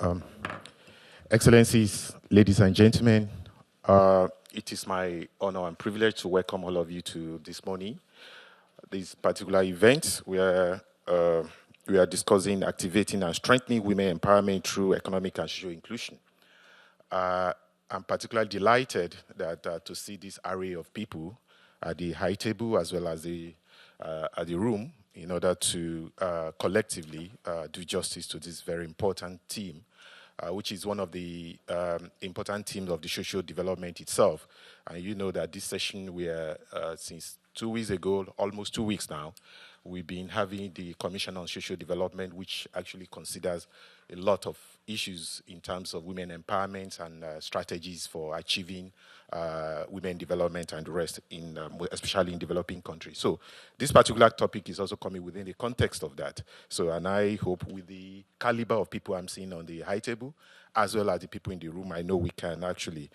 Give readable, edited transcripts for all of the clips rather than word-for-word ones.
Um, Excellencies, ladies and gentlemen, it is my honor and privilege to welcome all of you to this morning, this particular event where we are discussing activating and strengthening women empowerment through economic and social inclusion. I'm particularly delighted that to see this array of people at the high table as well as at the room in order to collectively do justice to this very important theme, which is one of the important themes of the social development itself. And you know that this session we are since 2 weeks ago, almost 2 weeks now, we've been having the Commission on Social Development, which actually considers a lot of issues in terms of women empowerment and strategies for achieving women development and the rest, especially in developing countries. So this particular topic is also coming within the context of that. So, and I hope with the caliber of people I'm seeing on the high table, as well as the people in the room, I know we can actually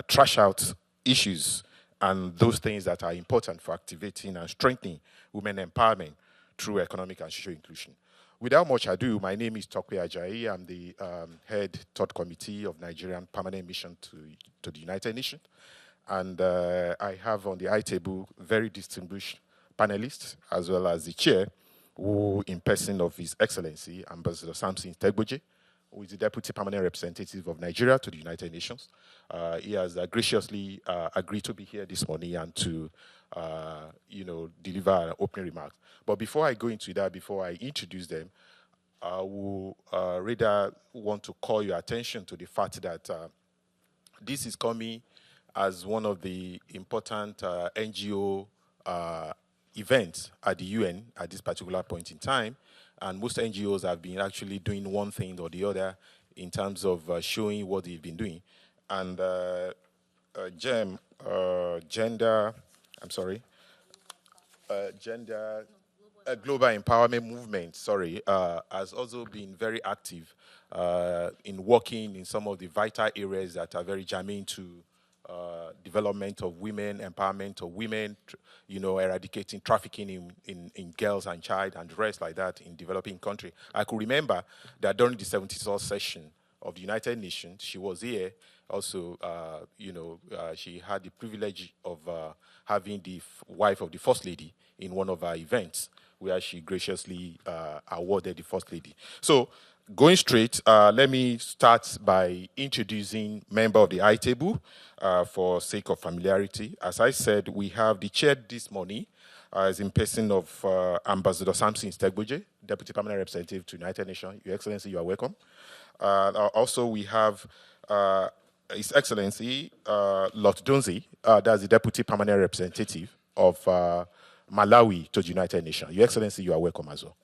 trash out issues and those things that are important for activating and strengthening women empowerment through economic and social inclusion. Without much ado, my name is Tokwe Ajayi. I'm the head third committee of Nigerian Permanent Mission to the United Nations. And I have on the high table very distinguished panelists, as well as the chair, who in person of His Excellency, Ambassador Samson Tegboje, who is the Deputy Permanent Representative of Nigeria to the United Nations. He has graciously agreed to be here this morning and to, deliver an opening remark. But before I go into that, before I introduce them, I will rather want to call your attention to the fact that this is coming as one of the important NGO events at the UN at this particular point in time. And most NGOs have been actually doing one thing or the other in terms of showing what they've been doing. And Global Empowerment Movement, has also been very active in working in some of the vital areas that are very germane to development of women, empowerment of women, eradicating trafficking in girls and child and the rest like that in developing country. I could remember that during the 73rd session of the United Nations, she was here. Also, she had the privilege of having the wife of the First Lady in one of our events where she graciously awarded the First Lady. So, going straight, let me start by introducing member of the high table for sake of familiarity. As I said, we have the chair this morning as in person of Ambassador Samson Tegboje, Deputy Permanent Representative to United Nations. Your Excellency, you are welcome. Also, we have His Excellency Lord Donzi, that's the Deputy Permanent Representative of Malawi to the United Nations. Your Excellency, you are welcome as well.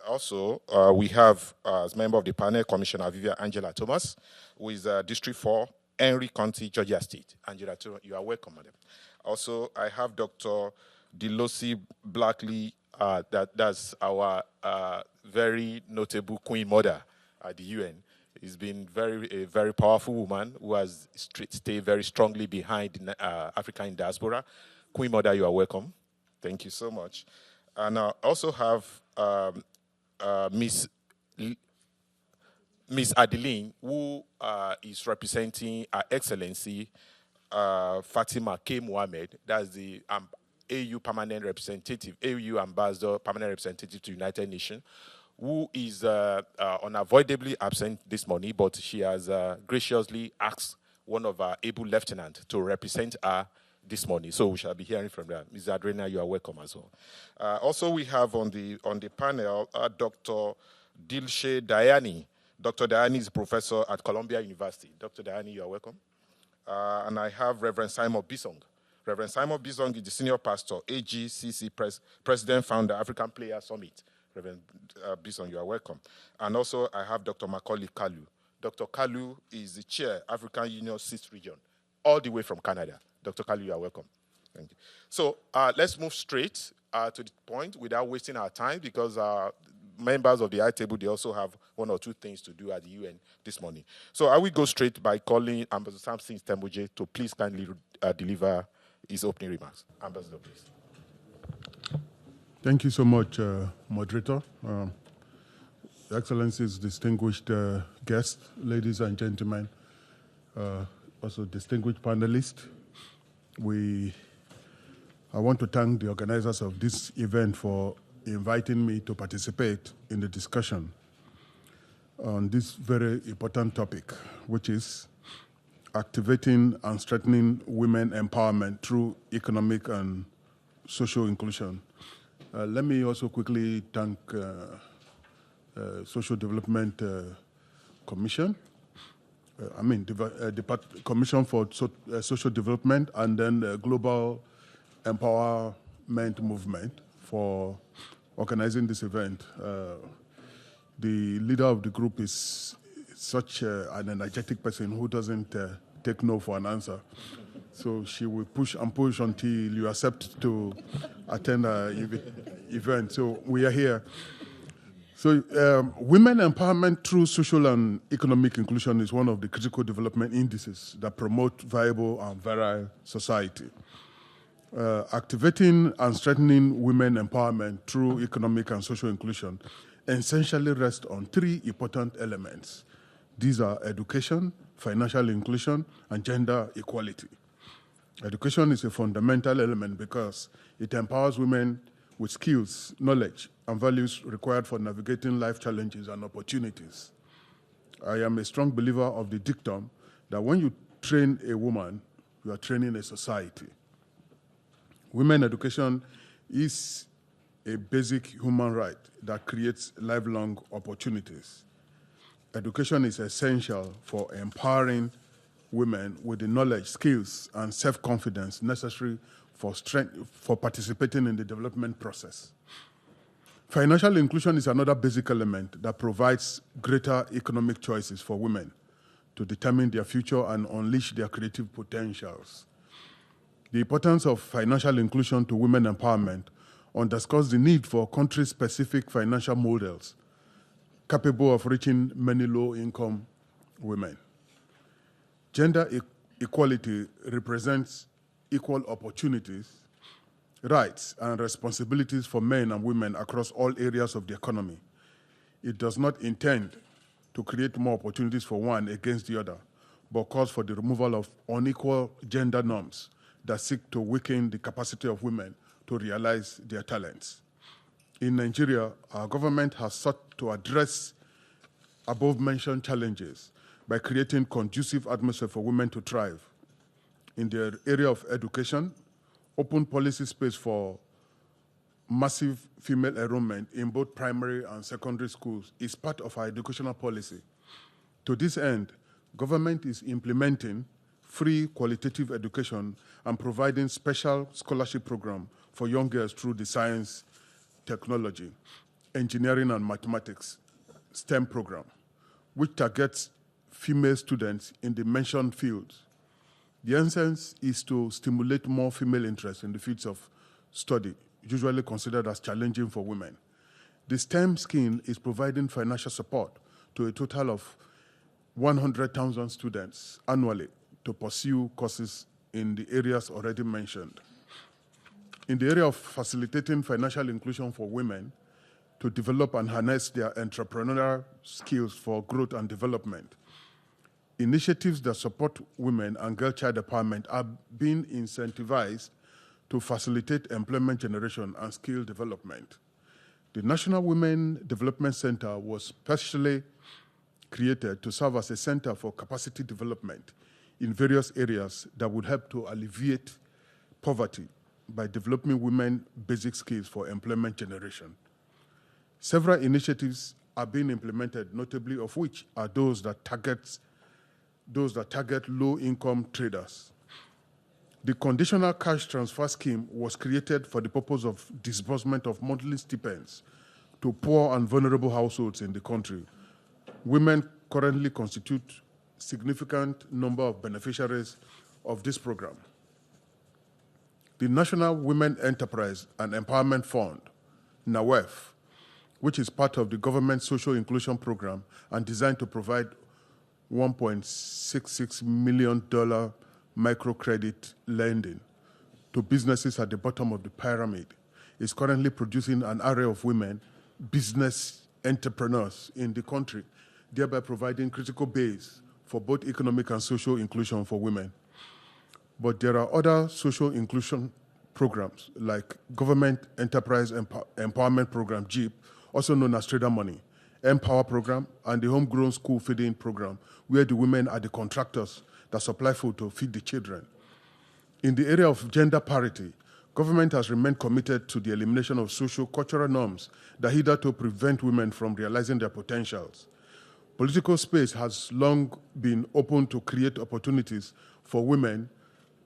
Also, we have, as member of the panel, Commissioner Vivian Angela Thomas, who is District 4, Henry County, Georgia State. Angela, you are welcome, madam. Also, I have Dr. Delosi Blackley, that's our very notable Queen Mother at the UN. She's been a very powerful woman who has stayed very strongly behind the African diaspora. Queen Mother, you are welcome. Thank you so much. And I also have Miss Adeline, who is representing Her Excellency Fatima K. Mohammed. That's the AU Permanent Representative, AU Ambassador, Permanent Representative to United Nations, who is unavoidably absent this morning, but she has graciously asked one of our able lieutenants to represent her this morning. So we shall be hearing from them. Ms. Adrena, you are welcome as well. Also, we have on the panel Dr. Dilshe Dayani. Dr. Dayani is a professor at Columbia University. Dr. Dayani, you are welcome. And I have Reverend Simon Bisong. Reverend Simon Bisong is the senior pastor, AGCC President, Founder, African Player Summit. Reverend Bisong, you are welcome. And also, I have Dr. Macaulay Kalu. Dr. Kalu is the chair, African Union 6th Region, all the way from Canada. Dr. Kalu, you are welcome. Thank you. So let's move straight to the point without wasting our time, because members of the high table, they also have one or two things to do at the UN this morning. So I will go straight by calling Ambassador Samson Tegboje to please kindly deliver his opening remarks. Ambassador, please. Thank you so much, moderator. Excellencies, distinguished guests, ladies and gentlemen, also distinguished panelists. I want to thank the organizers of this event for inviting me to participate in the discussion on this very important topic, which is activating and strengthening women empowerment through economic and social inclusion. Let me also quickly thank Social Development Commission, Commission for Social Development, and then the Global Empowerment Movement for organizing this event. The leader of the group is such an energetic person who doesn't take no for an answer. So she will push and push until you accept to attend an event. So we are here. So women empowerment through social and economic inclusion is one of the critical development indices that promote viable and virile society. Activating and strengthening women empowerment through economic and social inclusion essentially rests on three important elements. These are education, financial inclusion, and gender equality. Education is a fundamental element because it empowers women with skills, knowledge, and values required for navigating life challenges and opportunities. I am a strong believer of the dictum that when you train a woman, you are training a society. Women education is a basic human right that creates lifelong opportunities. Education is essential for empowering women with the knowledge, skills, and self-confidence necessary for participating in the development process. Financial inclusion is another basic element that provides greater economic choices for women to determine their future and unleash their creative potentials. The importance of financial inclusion to women empowerment underscores the need for country-specific financial models capable of reaching many low-income women. Gender equality represents equal opportunities, rights, and responsibilities for men and women across all areas of the economy. It does not intend to create more opportunities for one against the other, but calls for the removal of unequal gender norms that seek to weaken the capacity of women to realize their talents. In Nigeria, our government has sought to address above-mentioned challenges by creating conducive atmosphere for women to thrive. In the area of education, open policy space for massive female enrollment in both primary and secondary schools is part of our educational policy. To this end, government is implementing free qualitative education and providing special scholarship program for young girls through the science, technology, engineering and mathematics STEM program, which targets female students in the mentioned fields. The essence is to stimulate more female interest in the fields of study, usually considered as challenging for women. The STEM scheme is providing financial support to a total of 100,000 students annually to pursue courses in the areas already mentioned. In the area of facilitating financial inclusion for women to develop and harness their entrepreneurial skills for growth and development, initiatives that support women and girl child empowerment are being incentivized to facilitate employment generation and skill development. The National Women Development Center was specially created to serve as a center for capacity development in various areas that would help to alleviate poverty by developing women basic skills for employment generation. Several initiatives are being implemented, notably of which are those that target low-income traders. The conditional cash transfer scheme was created for the purpose of disbursement of monthly stipends to poor and vulnerable households in the country. Women currently constitute a significant number of beneficiaries of this program. The National Women Enterprise and Empowerment Fund, NAWEF, which is part of the government social inclusion program and designed to provide $1.66 million microcredit lending to businesses at the bottom of the pyramid, is currently producing an array of women business entrepreneurs in the country, thereby providing critical base for both economic and social inclusion for women. But there are other social inclusion programs like Government Enterprise Empowerment Program, GEEP, also known as Trader Money, Empower Program, and the Homegrown School Feeding Program, where the women are the contractors that supply food to feed the children. In the area of gender parity, government has remained committed to the elimination of socio-cultural norms that hitherto prevent women from realizing their potentials. Political space has long been open to create opportunities for women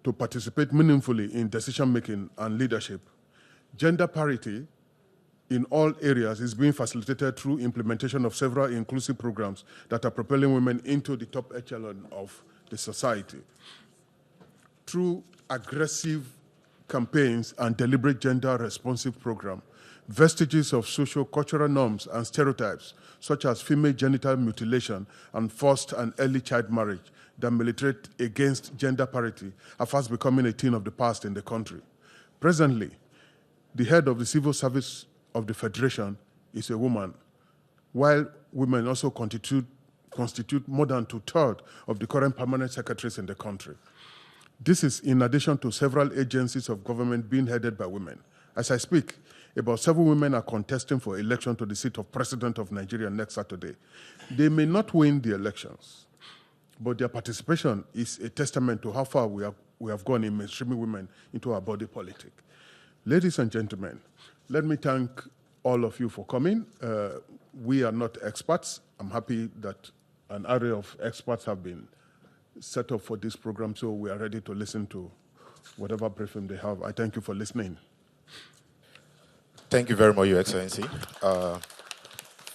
to participate meaningfully in decision-making and leadership. Gender parity in all areas is being facilitated through implementation of several inclusive programs that are propelling women into the top echelon of the society. Through aggressive campaigns and deliberate gender-responsive programs, vestiges of socio-cultural norms and stereotypes, such as female genital mutilation and forced and early child marriage, that militate against gender parity are fast becoming a thing of the past in the country. Presently, the head of the civil service of the Federation is a woman, while women also constitute more than 2/3 of the current permanent secretaries in the country. This is in addition to several agencies of government being headed by women. As I speak, about 7 women are contesting for election to the seat of President of Nigeria next Saturday. They may not win the elections, but their participation is a testament to how far we have gone in mainstreaming women into our body politic. Ladies and gentlemen, let me thank all of you for coming. We are not experts. I'm happy that an array of experts have been set up for this program, so we are ready to listen to whatever briefing they have. I thank you for listening. Thank you very much, Your Excellency,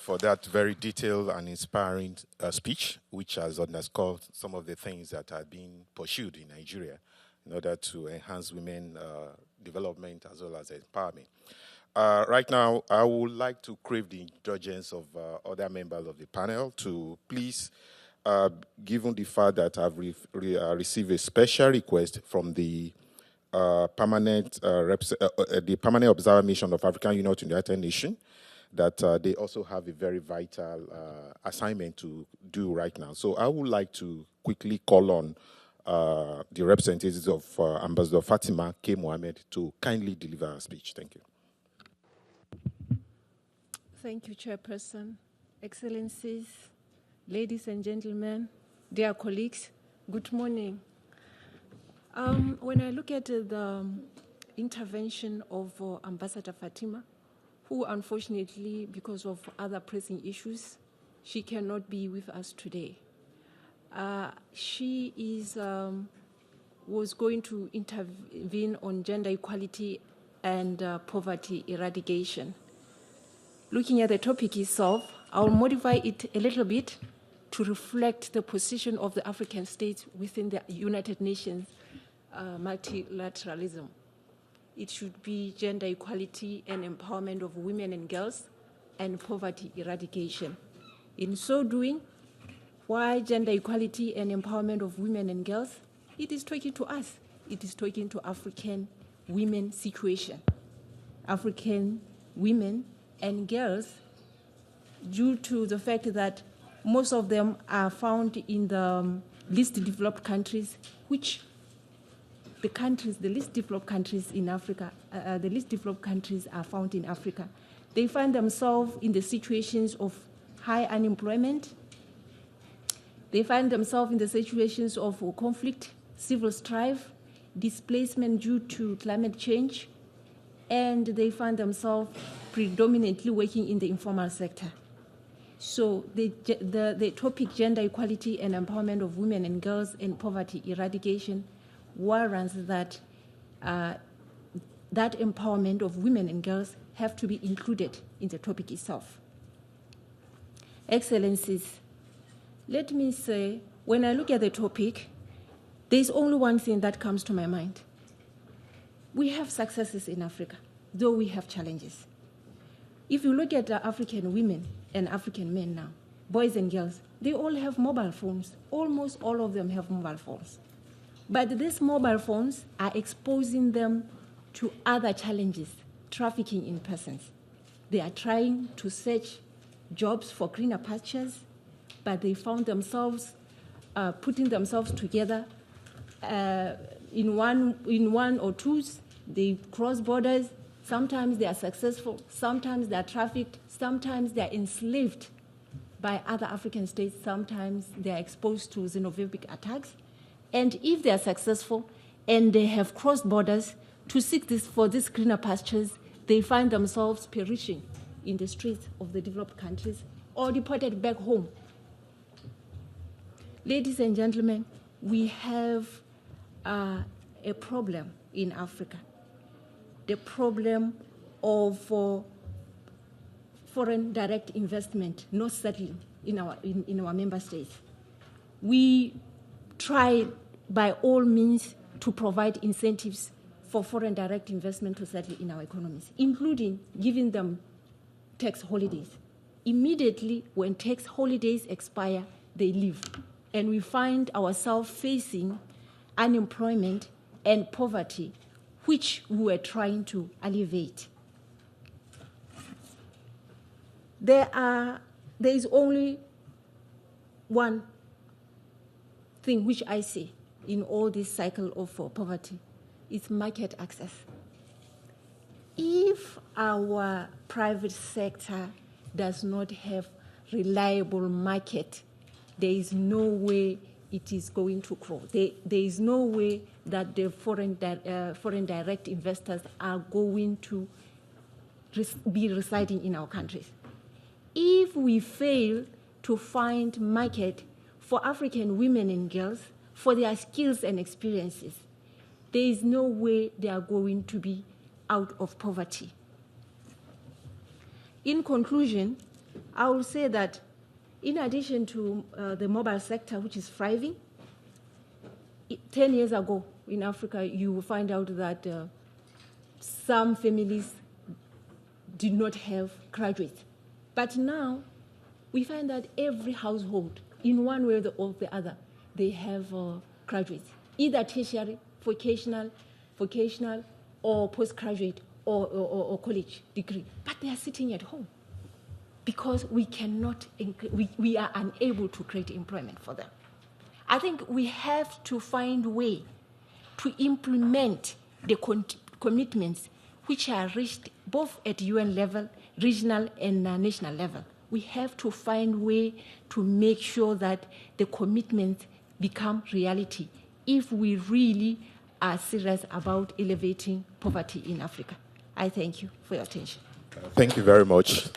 for that very detailed and inspiring speech, which has underscored some of the things that are being pursued in Nigeria in order to enhance women development as well as empowerment. Right now, I would like to crave the indulgence of other members of the panel to please, given the fact that I've received a special request from the permanent observer mission of African Union to the United Nations, that they also have a very vital assignment to do right now. So I would like to quickly call on the representatives of Ambassador Fatima K. Mohammed to kindly deliver a speech. Thank you. Thank you, Chairperson. Excellencies, ladies and gentlemen, dear colleagues, good morning. When I look at the intervention of Ambassador Fatima, who unfortunately, because of other pressing issues, she cannot be with us today. She was going to intervene on gender equality and poverty eradication. Looking at the topic itself, I'll modify it a little bit to reflect the position of the African states within the United Nations multilateralism. It should be gender equality and empowerment of women and girls and poverty eradication. In so doing, why gender equality and empowerment of women and girls? It is talking to us. It is talking to African women's situation. African women and girls, due to the fact that most of them are found in the least developed countries, which the least developed countries in Africa, the least developed countries are found in Africa. They find themselves in the situations of high unemployment. They find themselves in the situations of conflict, civil strife, displacement due to climate change, and they find themselves predominantly working in the informal sector. So the topic gender equality and empowerment of women and girls and poverty eradication warrants that that empowerment of women and girls have to be included in the topic itself. Excellencies, let me say, when I look at the topic, there's only one thing that comes to my mind. We have successes in Africa, though we have challenges. If you look at African women and African men now, boys and girls, they all have mobile phones. Almost all of them have mobile phones. But these mobile phones are exposing them to other challenges, trafficking in persons. They are trying to search jobs for greener pastures, but they found themselves putting themselves together in one or twos. They cross borders. Sometimes they are successful. Sometimes they are trafficked. Sometimes they are enslaved by other African states. Sometimes they are exposed to xenophobic attacks. And if they are successful and they have crossed borders to seek for these greener pastures, they find themselves perishing in the streets of the developed countries or deported back home. Ladies and gentlemen, we have a problem in Africa, the problem of foreign direct investment not settling in our member states. We try by all means to provide incentives for foreign direct investment to settle in our economies, including giving them tax holidays. Immediately when tax holidays expire, they leave. And we find ourselves facing unemployment and poverty, which we were trying to alleviate. There is only one thing which I see in all this cycle of poverty. It's market access. If our private sector does not have reliable market, there is no way it is going to grow. There is no way that the foreign direct investors are going to be residing in our countries. If we fail to find market for African women and girls, for their skills and experiences, there is no way they are going to be out of poverty. In conclusion, I will say that in addition to the mobile sector, which is thriving, 10 years ago in Africa, you will find out that some families did not have graduates. But now, we find that every household, in one way or the other, they have graduates, either tertiary, vocational, or postgraduate, or college degree. But they are sitting at home because we are unable to create employment for them. I think we have to find a way to implement the commitments which are reached both at UN level, regional and national level. We have to find a way to make sure that the commitments become reality if we really are serious about elevating poverty in Africa. I thank you for your attention. Thank you very much.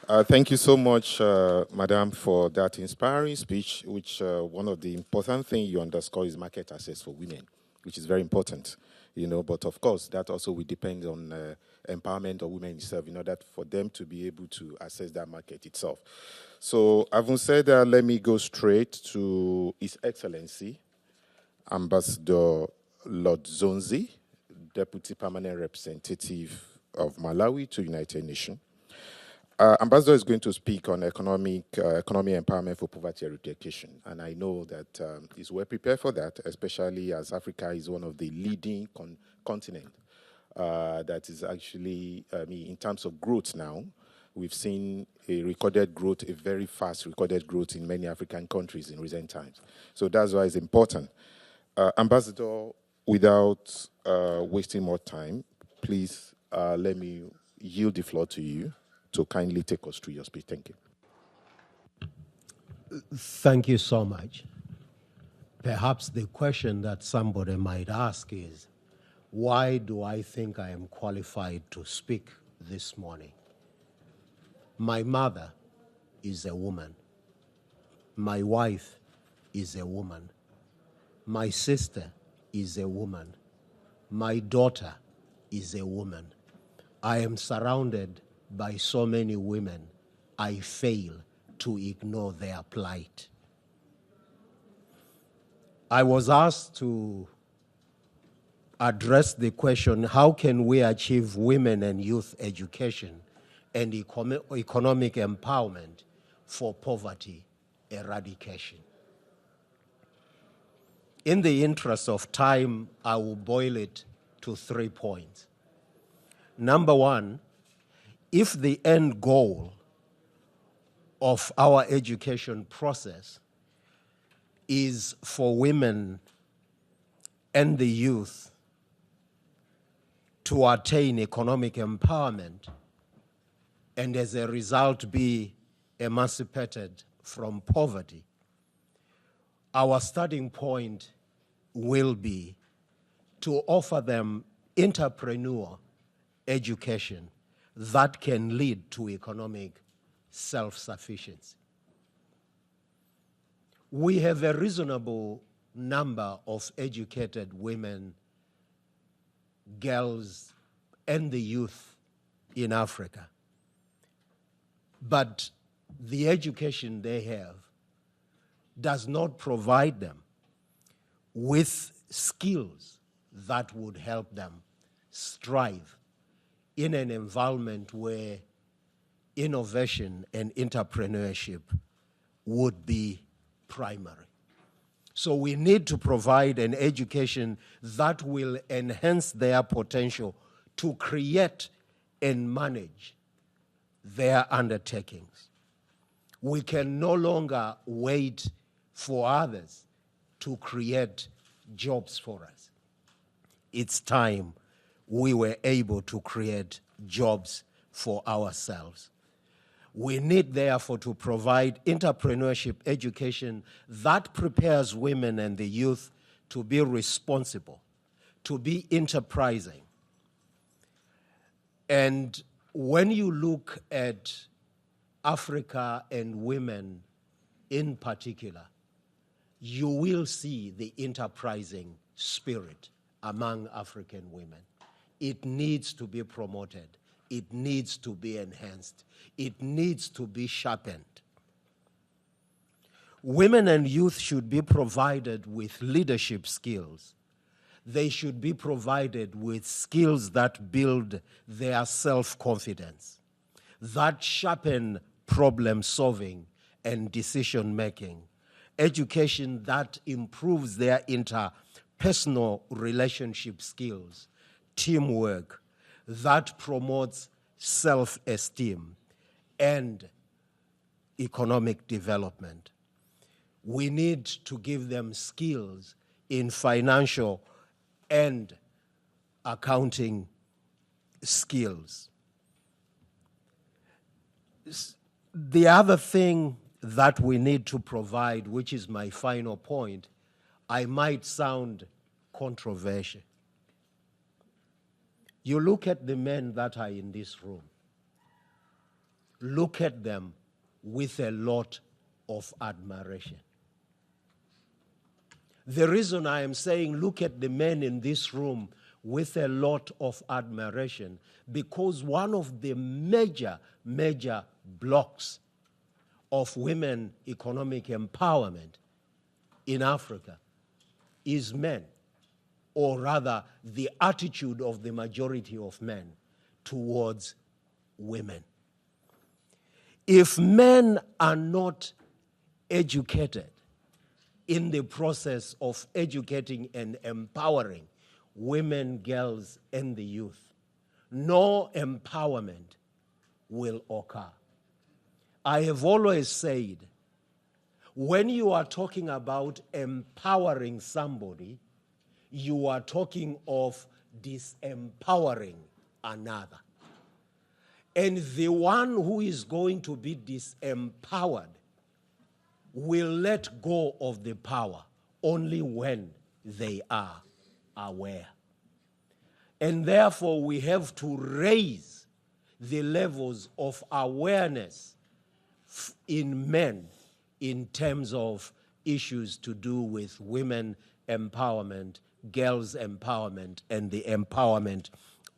Thank you so much, Madam, for that inspiring speech, which one of the important things you underscore is market access for women, which is very important, but of course, that also will depend on empowerment of women itself in order for them to be able to access that market itself. So, having said that, let me go straight to His Excellency, Ambassador Lord Zonzi, Deputy Permanent Representative of Malawi to United Nations. Ambassador is going to speak on economic empowerment for poverty eradication, and I know that he's well prepared for that, especially as Africa is one of the leading continents that is actually, in terms of growth now, we've seen a very fast recorded growth in many African countries in recent times. So that's why it's important. Ambassador, without wasting more time, please let me yield the floor to you to kindly take us through your speech. Thank you. Thank you so much. Perhaps the question that somebody might ask is, why do I think I am qualified to speak this morning? My mother is a woman. My wife is a woman. My sister is a woman. My daughter is a woman. I am surrounded by so many women, I fail to ignore their plight. I was asked to address the question, how can we achieve women and youth education and economic empowerment for poverty eradication? In the interest of time, I will boil it to 3 points. Number one, if the end goal of our education process is for women and the youth to attain economic empowerment and as a result be emancipated from poverty. Our starting point will be to offer them entrepreneur education that can lead to economic self-sufficiency. We have a reasonable number of educated women, girls, and the youth in Africa. But the education they have does not provide them with skills that would help them strive in an environment where innovation and entrepreneurship would be primary. So we need to provide an education that will enhance their potential to create and manage their undertakings. We can no longer wait for others to create jobs for us. It's time we were able to create jobs for ourselves. We need, therefore, to provide entrepreneurship education that prepares women and the youth to be responsible, to be enterprising. And when you look at Africa and women in particular, you will see the enterprising spirit among African women. It needs to be promoted. It needs to be enhanced. It needs to be sharpened. Women and youth should be provided with leadership skills. They should be provided with skills that build their self-confidence, that sharpen problem solving and decision making, education that improves their interpersonal relationship skills, teamwork, that promotes self-esteem and economic development. We need to give them skills in financial and accounting skills. The other thing that we need to provide, which is my final point, I might sound controversial. You look at the men that are in this room. Look at them with a lot of admiration. The reason I am saying look at the men in this room with a lot of admiration, because one of the major blocks of women economic empowerment in Africa is men, or rather the attitude of the majority of men towards women. If men are not educated in the process of educating and empowering women, girls, and the youth, no empowerment will occur. I have always said, when you are talking about empowering somebody, you are talking of disempowering another. And the one who is going to be disempowered will let go of the power only when they are aware. And therefore, we have to raise the levels of awareness in men in terms of issues to do with women empowerment, girls empowerment, and the empowerment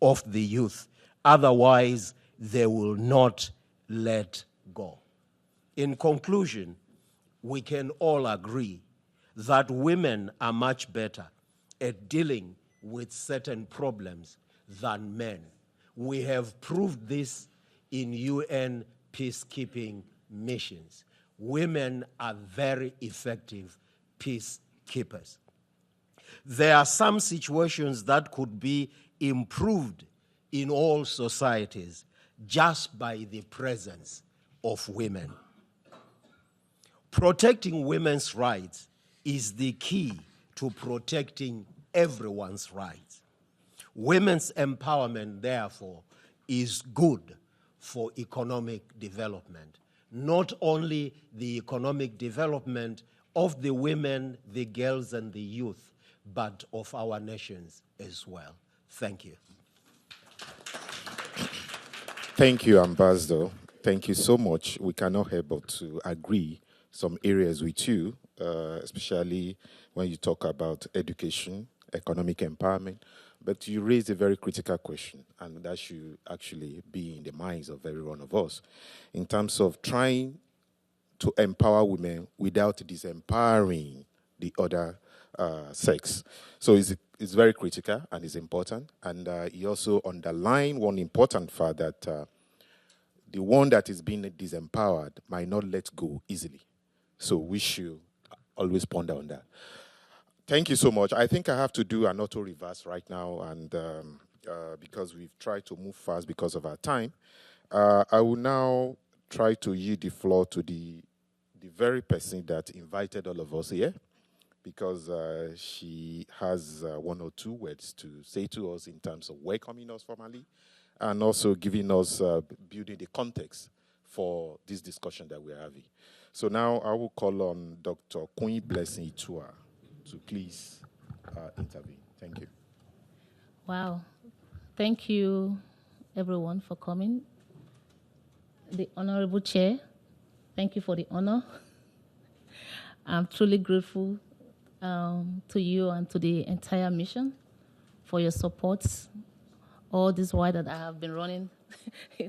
of the youth. Otherwise, they will not let go. In conclusion, we can all agree that women are much better at dealing with certain problems than men. We have proved this in UN peacekeeping missions. Women are very effective peacekeepers. There are some situations that could be improved in all societies just by the presence of women. Protecting women's rights is the key to protecting everyone's rights. Women's empowerment, therefore, is good for economic development, not only the economic development of the women, the girls, and the youth, but of our nations as well. Thank you. Thank you, Ambassador. Thank you so much. We cannot help but to agree some areas with you, especially when you talk about education, economic empowerment. But you raised a very critical question, and that should actually be in the minds of every one of us, in terms of trying to empower women without disempowering the other sex. So it's very critical and it's important. And he also underlined one important fact that the one that is being disempowered might not let go easily. So we should always ponder on that. Thank you so much. I think I have to do an auto reverse right now, and because we've tried to move fast because of our time, I will now try to yield the floor to the very person that invited all of us here, because she has one or two words to say to us in terms of welcoming us formally and also giving us, building the context for this discussion that we're having. So now I will call on Dr. Queen Blessing Itua to please intervene. Thank you. Wow. Thank you, everyone, for coming. The Honorable Chair, thank you for the honor. I'm truly grateful to you and to the entire mission for your support all this while that I have been running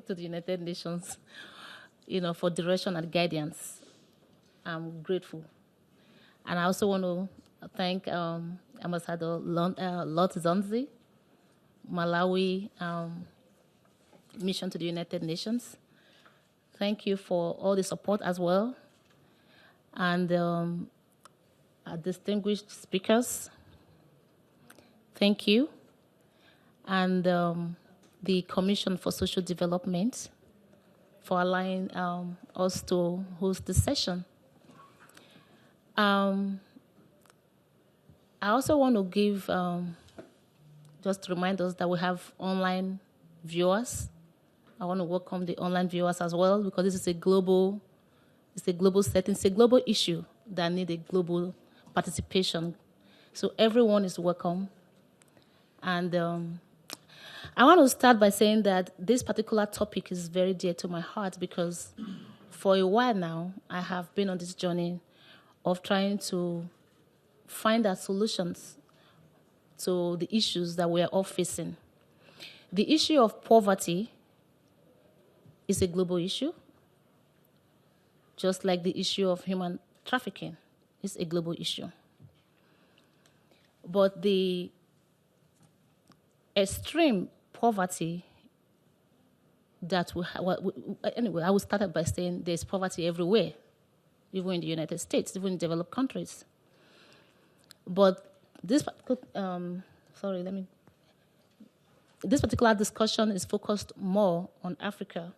to the United Nations, for direction and guidance. I'm grateful. And I also want to thank Ambassador Lot Zonzi, Malawi mission to the United Nations. Thank you for all the support as well. And our distinguished speakers, thank you. And the Commission for Social Development for allowing us to host this session. I also want to give, just to remind us that we have online viewers. I want to welcome the online viewers as well, because this is a global setting, it's a global issue that needs a global participation. So everyone is welcome. And I want to start by saying that this particular topic is very dear to my heart, because for a while now, I have been on this journey of trying to find out solutions to the issues that we are all facing. The issue of poverty is a global issue, just like the issue of human trafficking is a global issue. But the extreme poverty that anyway, I will start by saying there's poverty everywhere, even in the United States, even in developed countries. But this particular discussion is focused more on Africa,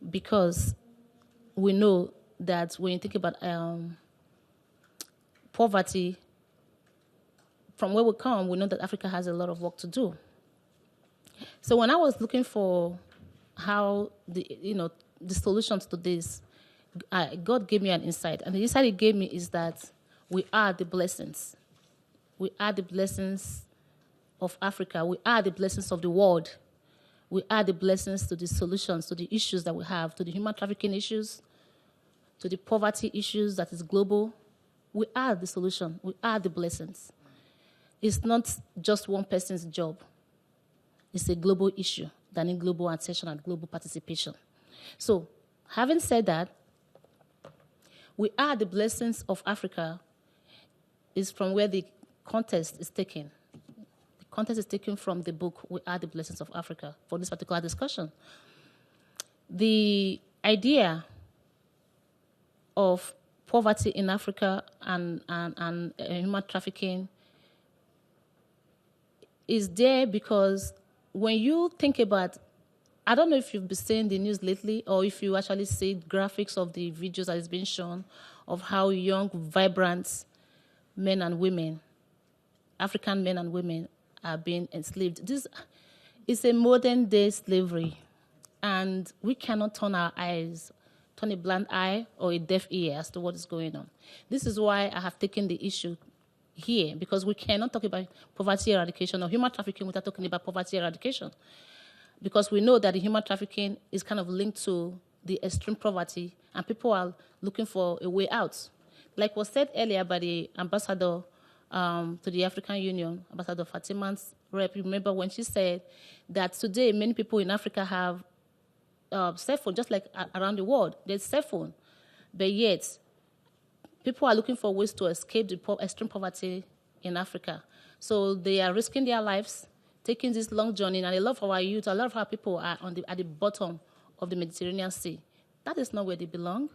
because we know that when you think about poverty, from where we come, we know that Africa has a lot of work to do. So when I was looking for how the solutions to this, God gave me an insight, and the insight He gave me is that we are the blessings. We are the blessings of Africa. We are the blessings of the world. We are the blessings to the solutions, to the issues that we have, to the human trafficking issues, to the poverty issues that is global. We are the solution. We are the blessings. It's not just one person's job. It's a global issue that needs global attention and global participation. So, having said that, we are the blessings of Africa is from where the context is taken. The context is taken from the book, We Are the Blessings of Africa, for this particular discussion. The idea of poverty in Africa and human trafficking is there because when you think about I don't know if you've been seeing the news lately or if you actually see graphics of the videos that is being shown of how young, vibrant men and women, African men and women, are being enslaved. This is a modern day slavery, and we cannot turn our eyes, turn a blind eye or a deaf ear as to what is going on. This is why I have taken the issue here, because we cannot talk about poverty eradication or human trafficking without talking about poverty eradication. Because we know that the human trafficking is kind of linked to the extreme poverty, and people are looking for a way out. Like was said earlier by the ambassador to the African Union, Ambassador Fatima's rep, remember when she said that today many people in Africa have cell phone, just like around the world, there's cell phone. But yet, people are looking for ways to escape the extreme poverty in Africa. So they are risking their lives, taking this long journey, and a lot of our youth, a lot of our people are at the bottom of the Mediterranean Sea. That is not where they belong.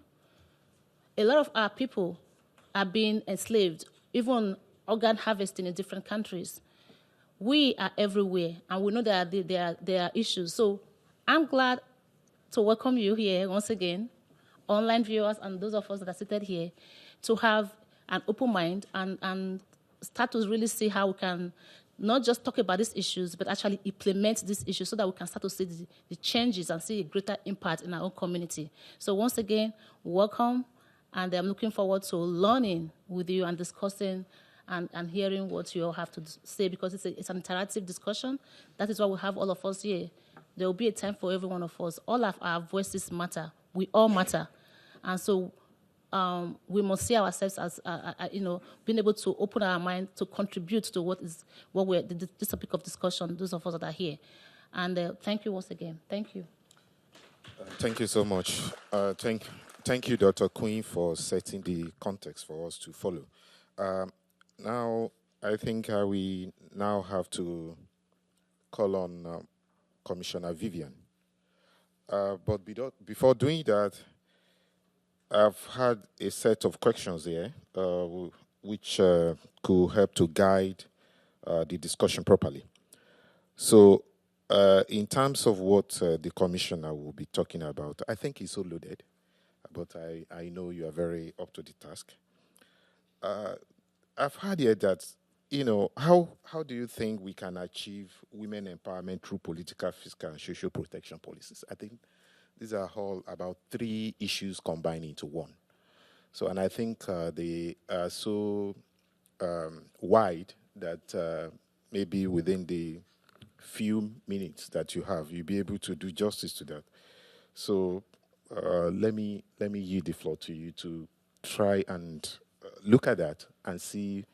A lot of our people are being enslaved, even organ harvesting in different countries. We are everywhere, and we know that there are issues. So I'm glad to welcome you here once again, online viewers and those of us that are seated here, to have an open mind and start to really see how we can not just talk about these issues, but actually implement these issues so that we can start to see the changes and see a greater impact in our own community. So once again, welcome, and I'm looking forward to learning with you and discussing and hearing what you all have to say, because it's an interactive discussion. That is why we have all of us here. There will be a time for every one of us. All of our voices matter. We all matter. And so we must see ourselves as, being able to open our mind to contribute to this topic of discussion, those of us that are here. And thank you once again. Thank you. Thank you so much. Thank you, Dr. Queen, for setting the context for us to follow. Now, I think we now have to call on Commissioner Vivian. But before doing that, I've had a set of questions here which could help to guide the discussion properly. So in terms of what the Commissioner will be talking about, I think it's so loaded, but I know you are very up to the task. I've heard here that, how do you think we can achieve women empowerment through political, fiscal, and social protection policies? I think these are all about three issues combined into one. So, and I think they are so wide that maybe within the few minutes that you have, you'll be able to do justice to that. So, let me yield the floor to you to try and look at that and see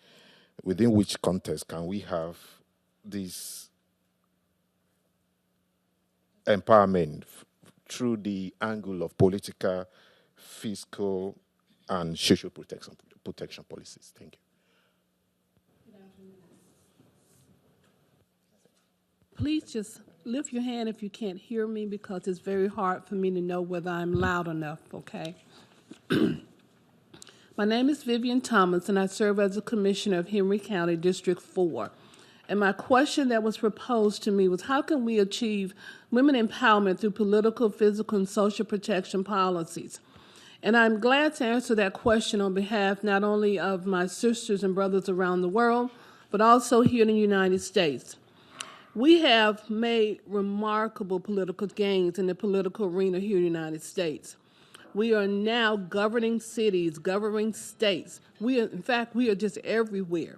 within which context can we have this empowerment through the angle of political, fiscal, and social protection policies. Thank you. Please just lift your hand if you can't hear me, because it's very hard for me to know whether I'm loud enough, okay? My name is Vivian Thomas, and I serve as a commissioner of Henry County District 4. And my question that was proposed to me was, how can we achieve women empowerment through political, physical, and social protection policies? And I'm glad to answer that question on behalf not only of my sisters and brothers around the world, but also here in the United States. We have made remarkable political gains in the political arena here in the United States. We are now governing cities, governing states. In fact, we are just everywhere.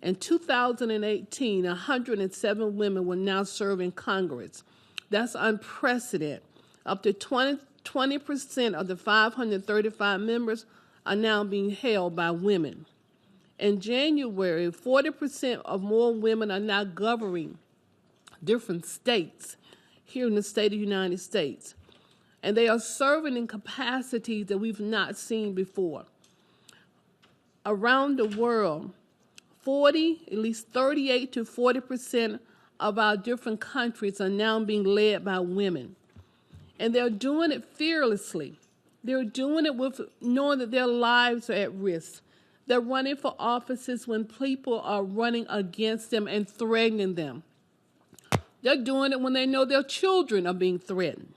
In 2018, 107 women will now serve in Congress. That's unprecedented. Up to 20% of the 535 members are now being held by women. In January, 40% of more women are now governing different states here in the state of the United States. And they are serving in capacities that we've not seen before. Around the world, at least 38 to 40% of our different countries are now being led by women. And they're doing it fearlessly. They're doing it with knowing that their lives are at risk. They're running for offices when people are running against them and threatening them. They're doing it when they know their children are being threatened.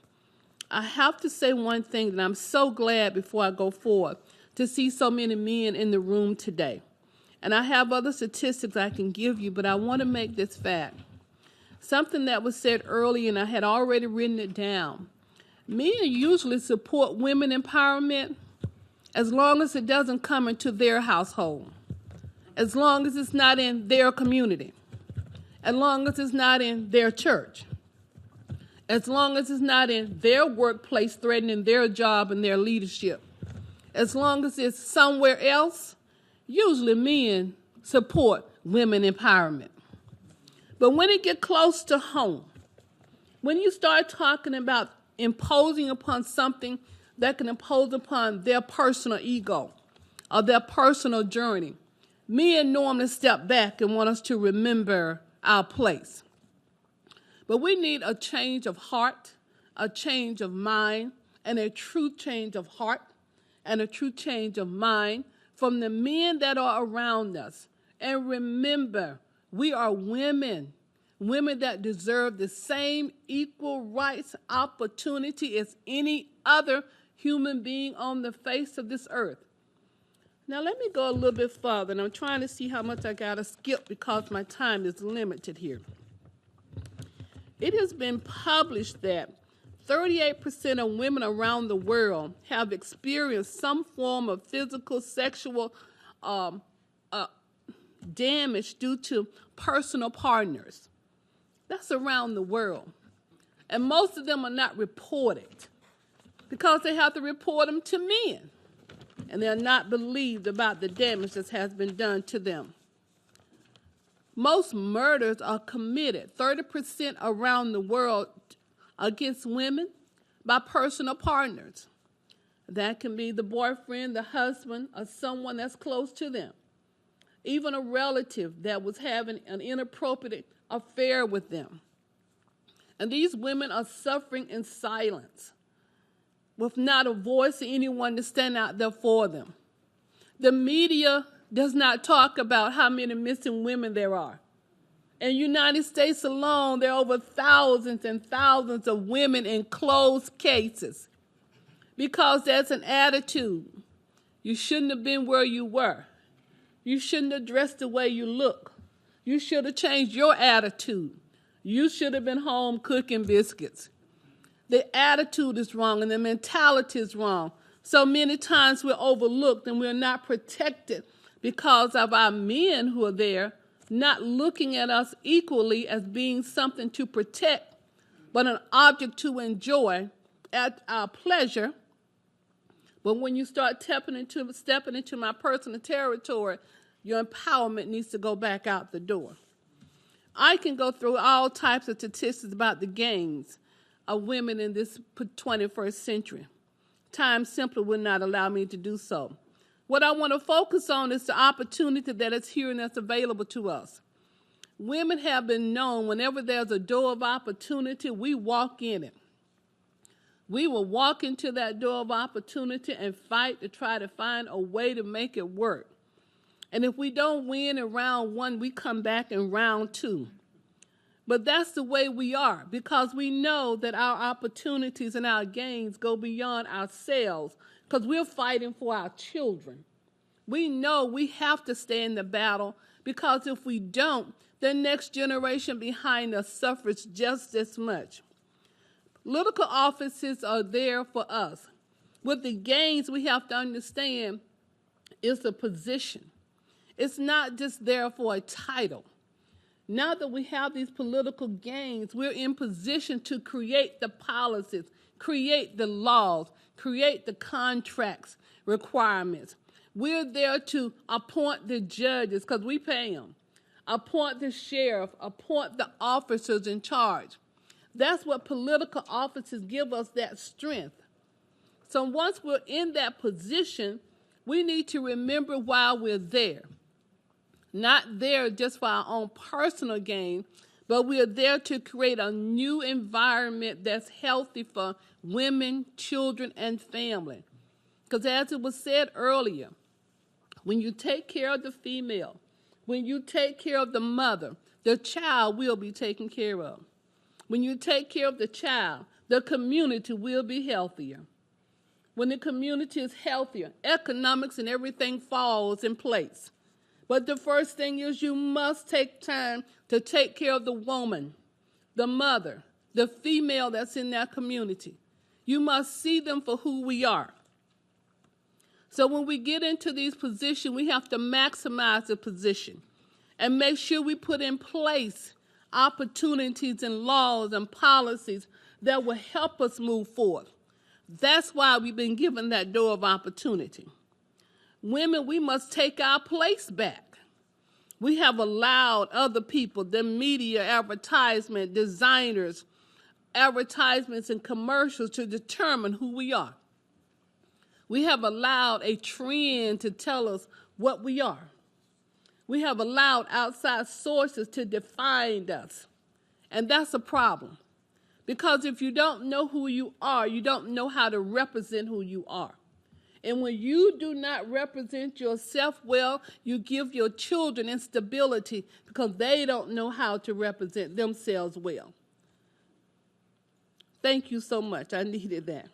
I have to say one thing that I'm so glad before I go forward to see so many men in the room today. And I have other statistics I can give you, but I want to make this fact. Something that was said earlier, and I had already written it down. Men usually support women empowerment as long as it doesn't come into their household, as long as it's not in their community, as long as it's not in their church, as long as it's not in their workplace threatening their job and their leadership. As long as it's somewhere else, usually men support women empowerment. But when it gets close to home, when you start talking about imposing upon something that can impose upon their personal ego or their personal journey, men normally step back and want us to remember our place. But we need a change of heart, a change of mind, and a true change of heart and a true change of mind from the men that are around us. And remember, we are women, women that deserve the same equal rights, opportunity as any other human being on the face of this earth. Now let me go a little bit further, and I'm trying to see how much I gotta skip because my time is limited here. It has been published that 38% of women around the world have experienced some form of physical, sexual damage due to personal partners. That's around the world. And most of them are not reported because they have to report them to men. And they're not believed about the damage that has been done to them. Most murders are committed, 30% around the world, against women by personal partners. That can be the boyfriend, the husband, or someone that's close to them. Even a relative that was having an inappropriate affair with them. And these women are suffering in silence, with not a voice or anyone to stand out there for them. The media does not talk about how many missing women there are. In the United States alone, there are over thousands and thousands of women in closed cases because there's an attitude. You shouldn't have been where you were. You shouldn't have dressed the way you look. You should have changed your attitude. You should have been home cooking biscuits. The attitude is wrong and the mentality is wrong. So many times we're overlooked and we're not protected because of our men who are there not looking at us equally as being something to protect, but an object to enjoy at our pleasure. But when you start stepping into my personal territory, your empowerment needs to go back out the door. I can go through all types of statistics about the gains of women in this 21st century. Time simply would not allow me to do so. What I want to focus on is the opportunity that is here and that's available to us. Women have been known, whenever there's a door of opportunity, we walk in it. We will walk into that door of opportunity and fight to try to find a way to make it work. And if we don't win in round one, we come back in round two. But that's the way we are, because we know that our opportunities and our gains go beyond ourselves, because we're fighting for our children. We know we have to stay in the battle, because if we don't, the next generation behind us suffers just as much. Political offices are there for us. With the gains, we have to understand it's a position. It's not just there for a title. Now that we have these political gains, we're in position to create the policies, create the laws, create the contracts, requirements. We're there to appoint the judges because we pay them, appoint the sheriff, appoint the officers in charge. That's what political offices give us, that strength. So once we're in that position, we need to remember why we're there. Not there just for our own personal gain, but we are there to create a new environment that's healthy for women, children, and family. Because as it was said earlier, when you take care of the female, when you take care of the mother, the child will be taken care of. When you take care of the child, the community will be healthier. When the community is healthier, economics and everything falls in place. But the first thing is you must take time to take care of the woman, the mother, the female that's in that community. You must see them for who we are. So when we get into these positions, we have to maximize the position and make sure we put in place opportunities and laws and policies that will help us move forward. That's why we've been given that door of opportunity. Women, we must take our place back. We have allowed other people, the media, advertisement, designers, advertisements and commercials to determine who we are. We have allowed a trend to tell us what we are. We have allowed outside sources to define us. And that's a problem. Because if you don't know who you are, you don't know how to represent who you are. And when you do not represent yourself well, you give your children instability because they don't know how to represent themselves well. Thank you so much. I needed that.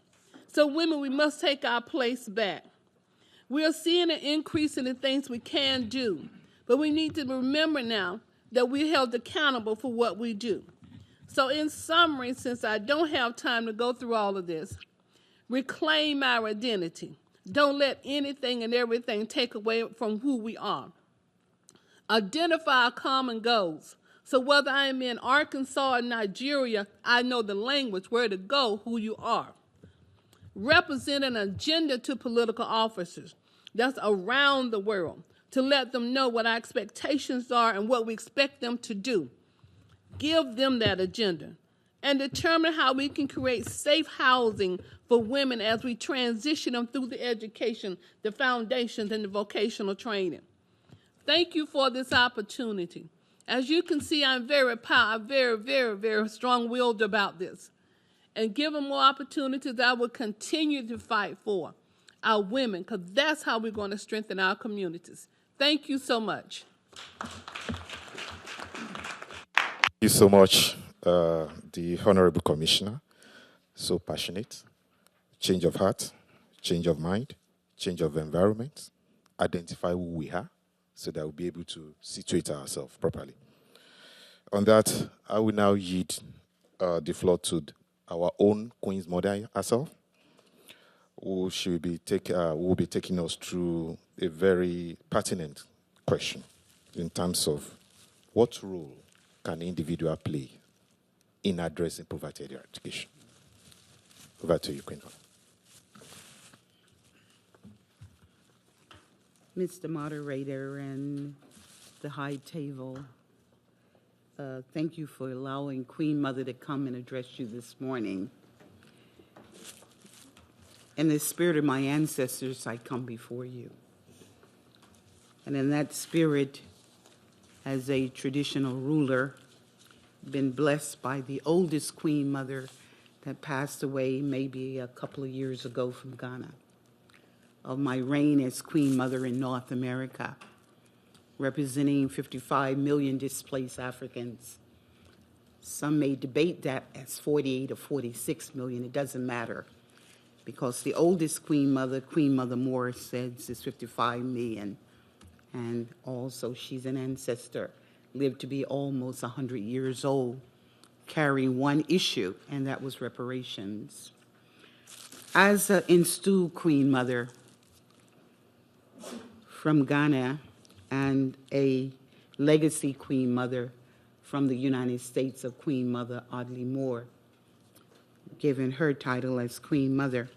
So women, we must take our place back. We are seeing an increase in the things we can do, but we need to remember now that we're held accountable for what we do. So in summary, since I don't have time to go through all of this, reclaim our identity. Don't let anything and everything take away from who we are. Identify our common goals. So whether I am in Arkansas or Nigeria, I know the language, where to go, who you are. Represent an agenda to political officers that's around the world to let them know what our expectations are and what we expect them to do. Give them that agenda and determine how we can create safe housing for women as we transition them through the education, the foundations, and the vocational training. Thank you for this opportunity. As you can see, I'm very strong-willed about this. And given more opportunities, I will continue to fight for our women, because that's how we're going to strengthen our communities. Thank you so much. Thank you so much, the Honorable Commissioner. So passionate. Change of heart, change of mind, change of environment, identify who we are so that we'll be able to situate ourselves properly. On that, I will now yield the floor to our own Queen's Mother herself, who will be taking us through a very pertinent question in terms of what role can an individual play in addressing poverty and eradication. Over to you, Queen. Mr. Moderator and the high table, thank you for allowing Queen Mother to come and address you this morning. In the spirit of my ancestors, I come before you. And in that spirit, as a traditional ruler, been blessed by the oldest Queen Mother that passed away maybe a couple of years ago from Ghana, of my reign as Queen Mother in North America, representing 55 million displaced Africans. Some may debate that as 48 or 46 million. It doesn't matter, because the oldest Queen Mother Morris, says is 55 million. And also she's an ancestor, lived to be almost 100 years old, carrying one issue, and that was reparations. As an installed Queen Mother from Ghana and a legacy Queen Mother from the United States of Queen Mother Audley Moore, given her title as Queen Mother.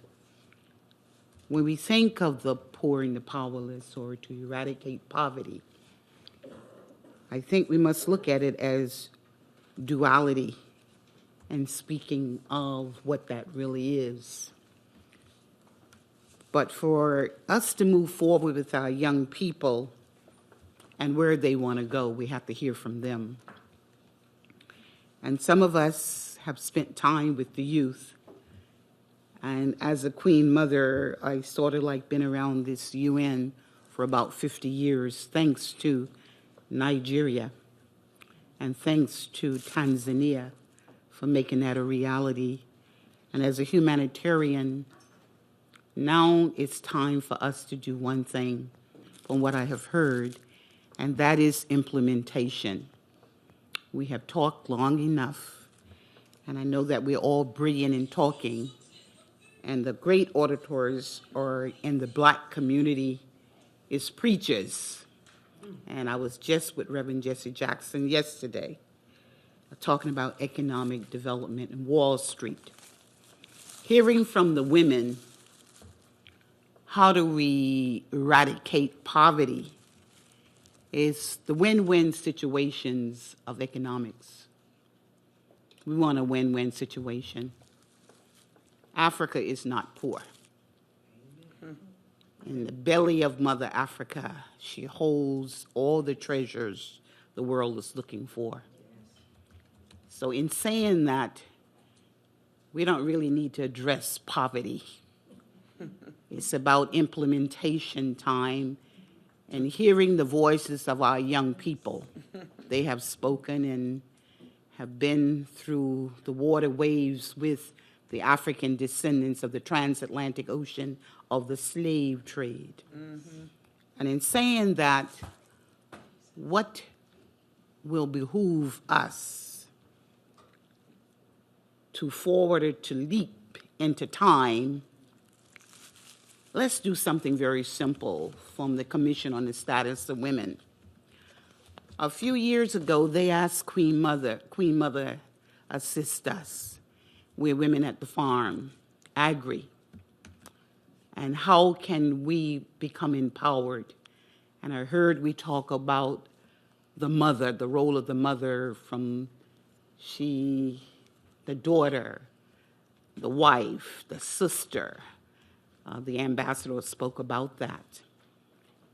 When we think of the poor and the powerless, or to eradicate poverty, I think we must look at it as duality and speaking of what that really is. But for us to move forward with our young people and where they want to go, we have to hear from them. And some of us have spent time with the youth. And as a Queen Mother, I sort of like been around this UN for about 50 years, thanks to Nigeria and thanks to Tanzania for making that a reality. And as a humanitarian, now it's time for us to do one thing from what I have heard, and that is implementation. We have talked long enough, and I know that we're all brilliant in talking, and the great orators are in the Black community is preachers. And I was just with Reverend Jesse Jackson yesterday talking about economic development in Wall Street. Hearing from the women, how do we eradicate poverty, is the win-win situations of economics. We want a win-win situation. Africa is not poor. In the belly of Mother Africa, she holds all the treasures the world is looking for. So in saying that, we don't really need to address poverty. It's about implementation time and hearing the voices of our young people. They have spoken and have been through the water waves with the African descendants of the transatlantic ocean of the slave trade. And in saying that, what will behoove us to forward or to leap into time? Let's do something very simple from the Commission on the Status of Women. A few years ago, they asked Queen Mother, assist us. We're women at the farm, agri. And how can we become empowered? And I heard we talk about the mother, the role of the mother from the daughter, the wife, the sister. The ambassador spoke about that.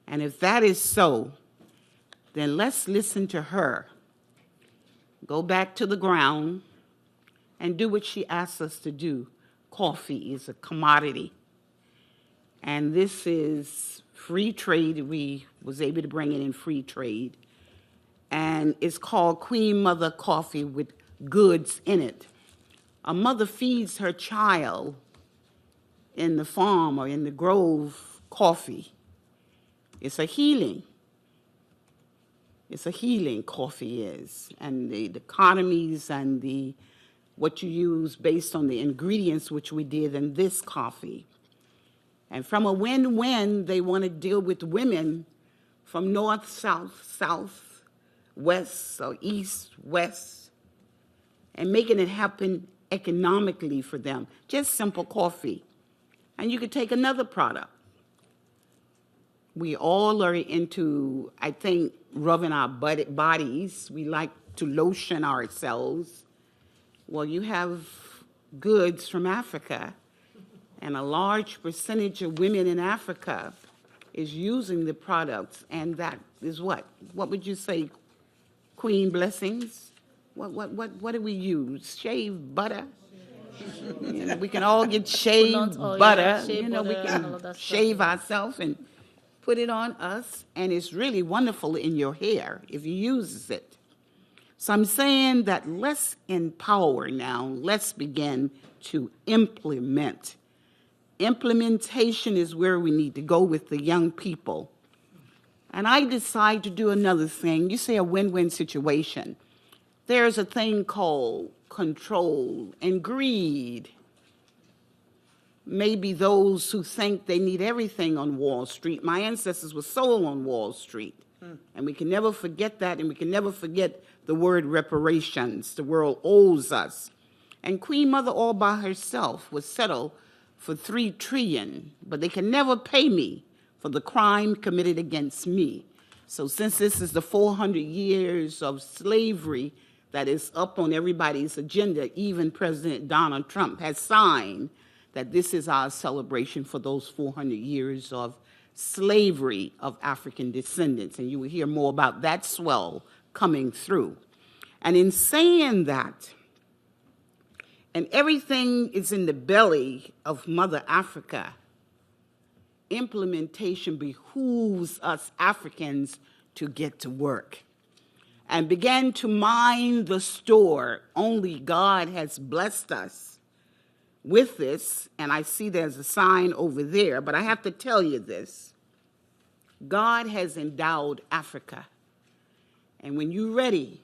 And if that is so, then let's listen to her. Go back to the ground and do what she asks us to do. Coffee is a commodity. And this is free trade. We was able to bring it in free trade. And it's called Queen Mother Coffee with goods in it. A mother feeds her child in the farm or in the grove coffee. It's a healing. It's a healing, coffee is. And the economies and what you use based on the ingredients, which we did in this coffee. And from a win-win, they want to deal with women from north, south, west, or east, west, and making it happen economically for them. Just simple coffee. And you could take another product. We all are into, I think, rubbing our bodies. We like to lotion ourselves. Well, you have goods from Africa, and a large percentage of women in Africa is using the products, and that is what? What would you say, Queen Blessings? What do we use? Shave butter? You know, we can all get shaved butter. Shave butter, we can shave ourselves and put it on us, and it's really wonderful in your hair if you use it. So I'm saying that let's empower now. Let's begin to implement. Implementation is where we need to go with the young people. And I decide to do another thing. You say a win-win situation. There's a thing called control and greed. Maybe those who think they need everything on Wall Street. My ancestors were sold on Wall Street. And we can never forget that, and we can never forget the word reparations. The world owes us. And Queen Mother all by herself was settled for $3 trillion, but they can never pay me for the crime committed against me. So since this is the 400 years of slavery that is up on everybody's agenda, even President Donald Trump has signed that this is our celebration for those 400 years of slavery of African descendants. And you will hear more about that swell coming through. And in saying that, and everything is in the belly of Mother Africa, implementation behooves us Africans to get to work. and began to mind the store. Only God has blessed us with this, and I see there's a sign over there, but I have to tell you this. God has endowed Africa, and when you're ready,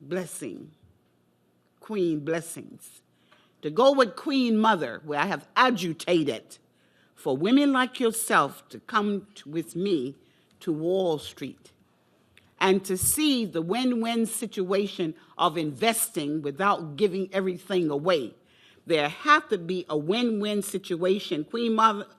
blessing, Queen Blessings, to go with Queen Mother, where I have agitated for women like yourself to come with me to Wall Street and to see the win-win situation of investing without giving everything away. There has to be a win-win situation. Queen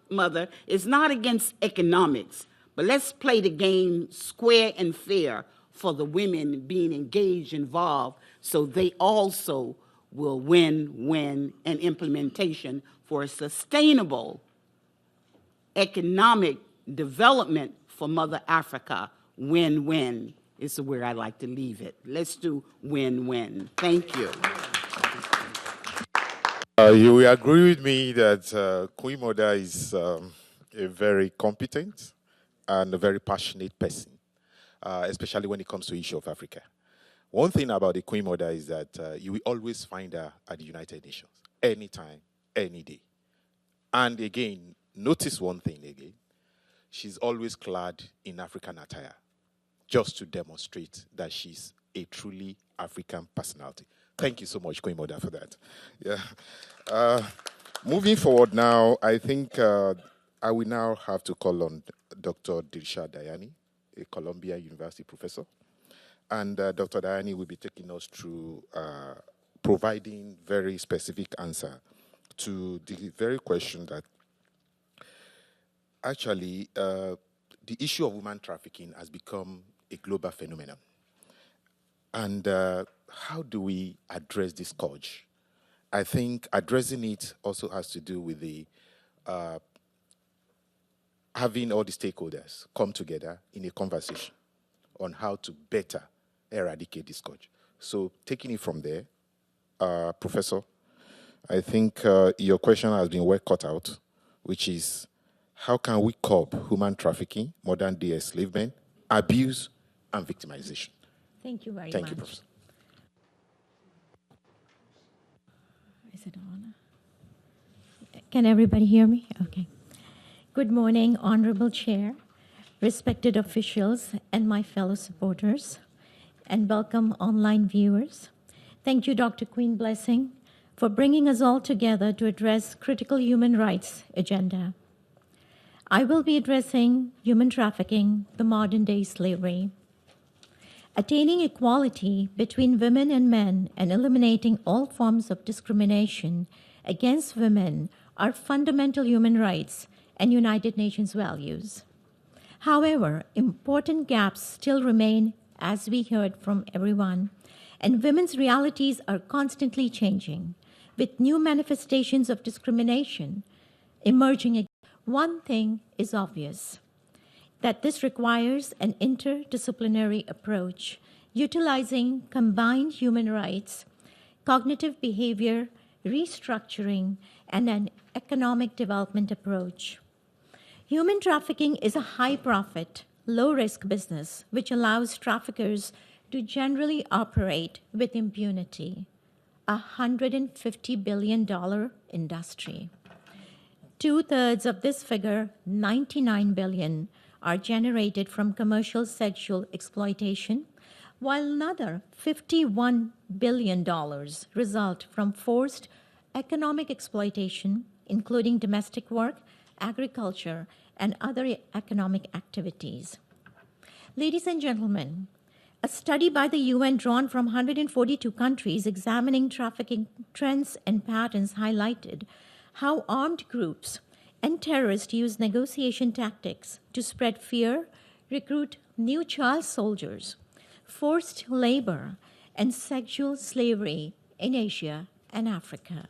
Mother is not against economics, but let's play the game square and fair for the women being engaged, involved, so they also will win an implementation for a sustainable economic development for Mother Africa. Win-win is where I like to leave it. Let's do win-win. Thank you. You will agree with me that Queen Mother is a very competent and a very passionate person, especially when it comes to the issue of Africa. One thing about the Queen Mother is that you will always find her at the United Nations, anytime, any day. And again, notice one thing again. She's always clad in African attire, just to demonstrate that she's a truly African personality. Thank you so much, Queen Mother, for that. Yeah. Moving forward now, I think I will now have to call on Dr. Dirsha Dayani, a Columbia University professor. And Dr. Dayani will be taking us through providing very specific answer to the very question that actually the issue of woman trafficking has become a global phenomenon. And how do we address this scourge? I think addressing it also has to do with the having all the stakeholders come together in a conversation on how to better eradicate this scourge. So taking it from there, Professor, I think your question has been well cut out, which is how can we curb human trafficking, modern-day enslavement, abuse, and victimization? Thank you very much. Thank you, Professor. Is it on? Can everybody hear me? Okay. Good morning, Honorable Chair, respected officials, and my fellow supporters, and welcome online viewers. Thank you, Dr. Queen Blessing, for bringing us all together to address critical human rights agenda. I will be addressing human trafficking, the modern-day slavery. Attaining equality between women and men and eliminating all forms of discrimination against women are fundamental human rights and United Nations values. However, important gaps still remain, as we heard from everyone, and women's realities are constantly changing, with new manifestations of discrimination emerging. One thing is obvious, that this requires an interdisciplinary approach, utilizing combined human rights, cognitive behavior, restructuring, and an economic development approach. Human trafficking is a high-profit, low-risk business which allows traffickers to generally operate with impunity. A $150 billion industry. 2/3 of this figure, $99 billion, are generated from commercial sexual exploitation, while another $51 billion result from forced economic exploitation, including domestic work, agriculture, and other economic activities. Ladies and gentlemen, a study by the UN drawn from 142 countries examining trafficking trends and patterns highlighted how armed groups and terrorists use negotiation tactics to spread fear, recruit new child soldiers, forced labor, and sexual slavery in Asia and Africa.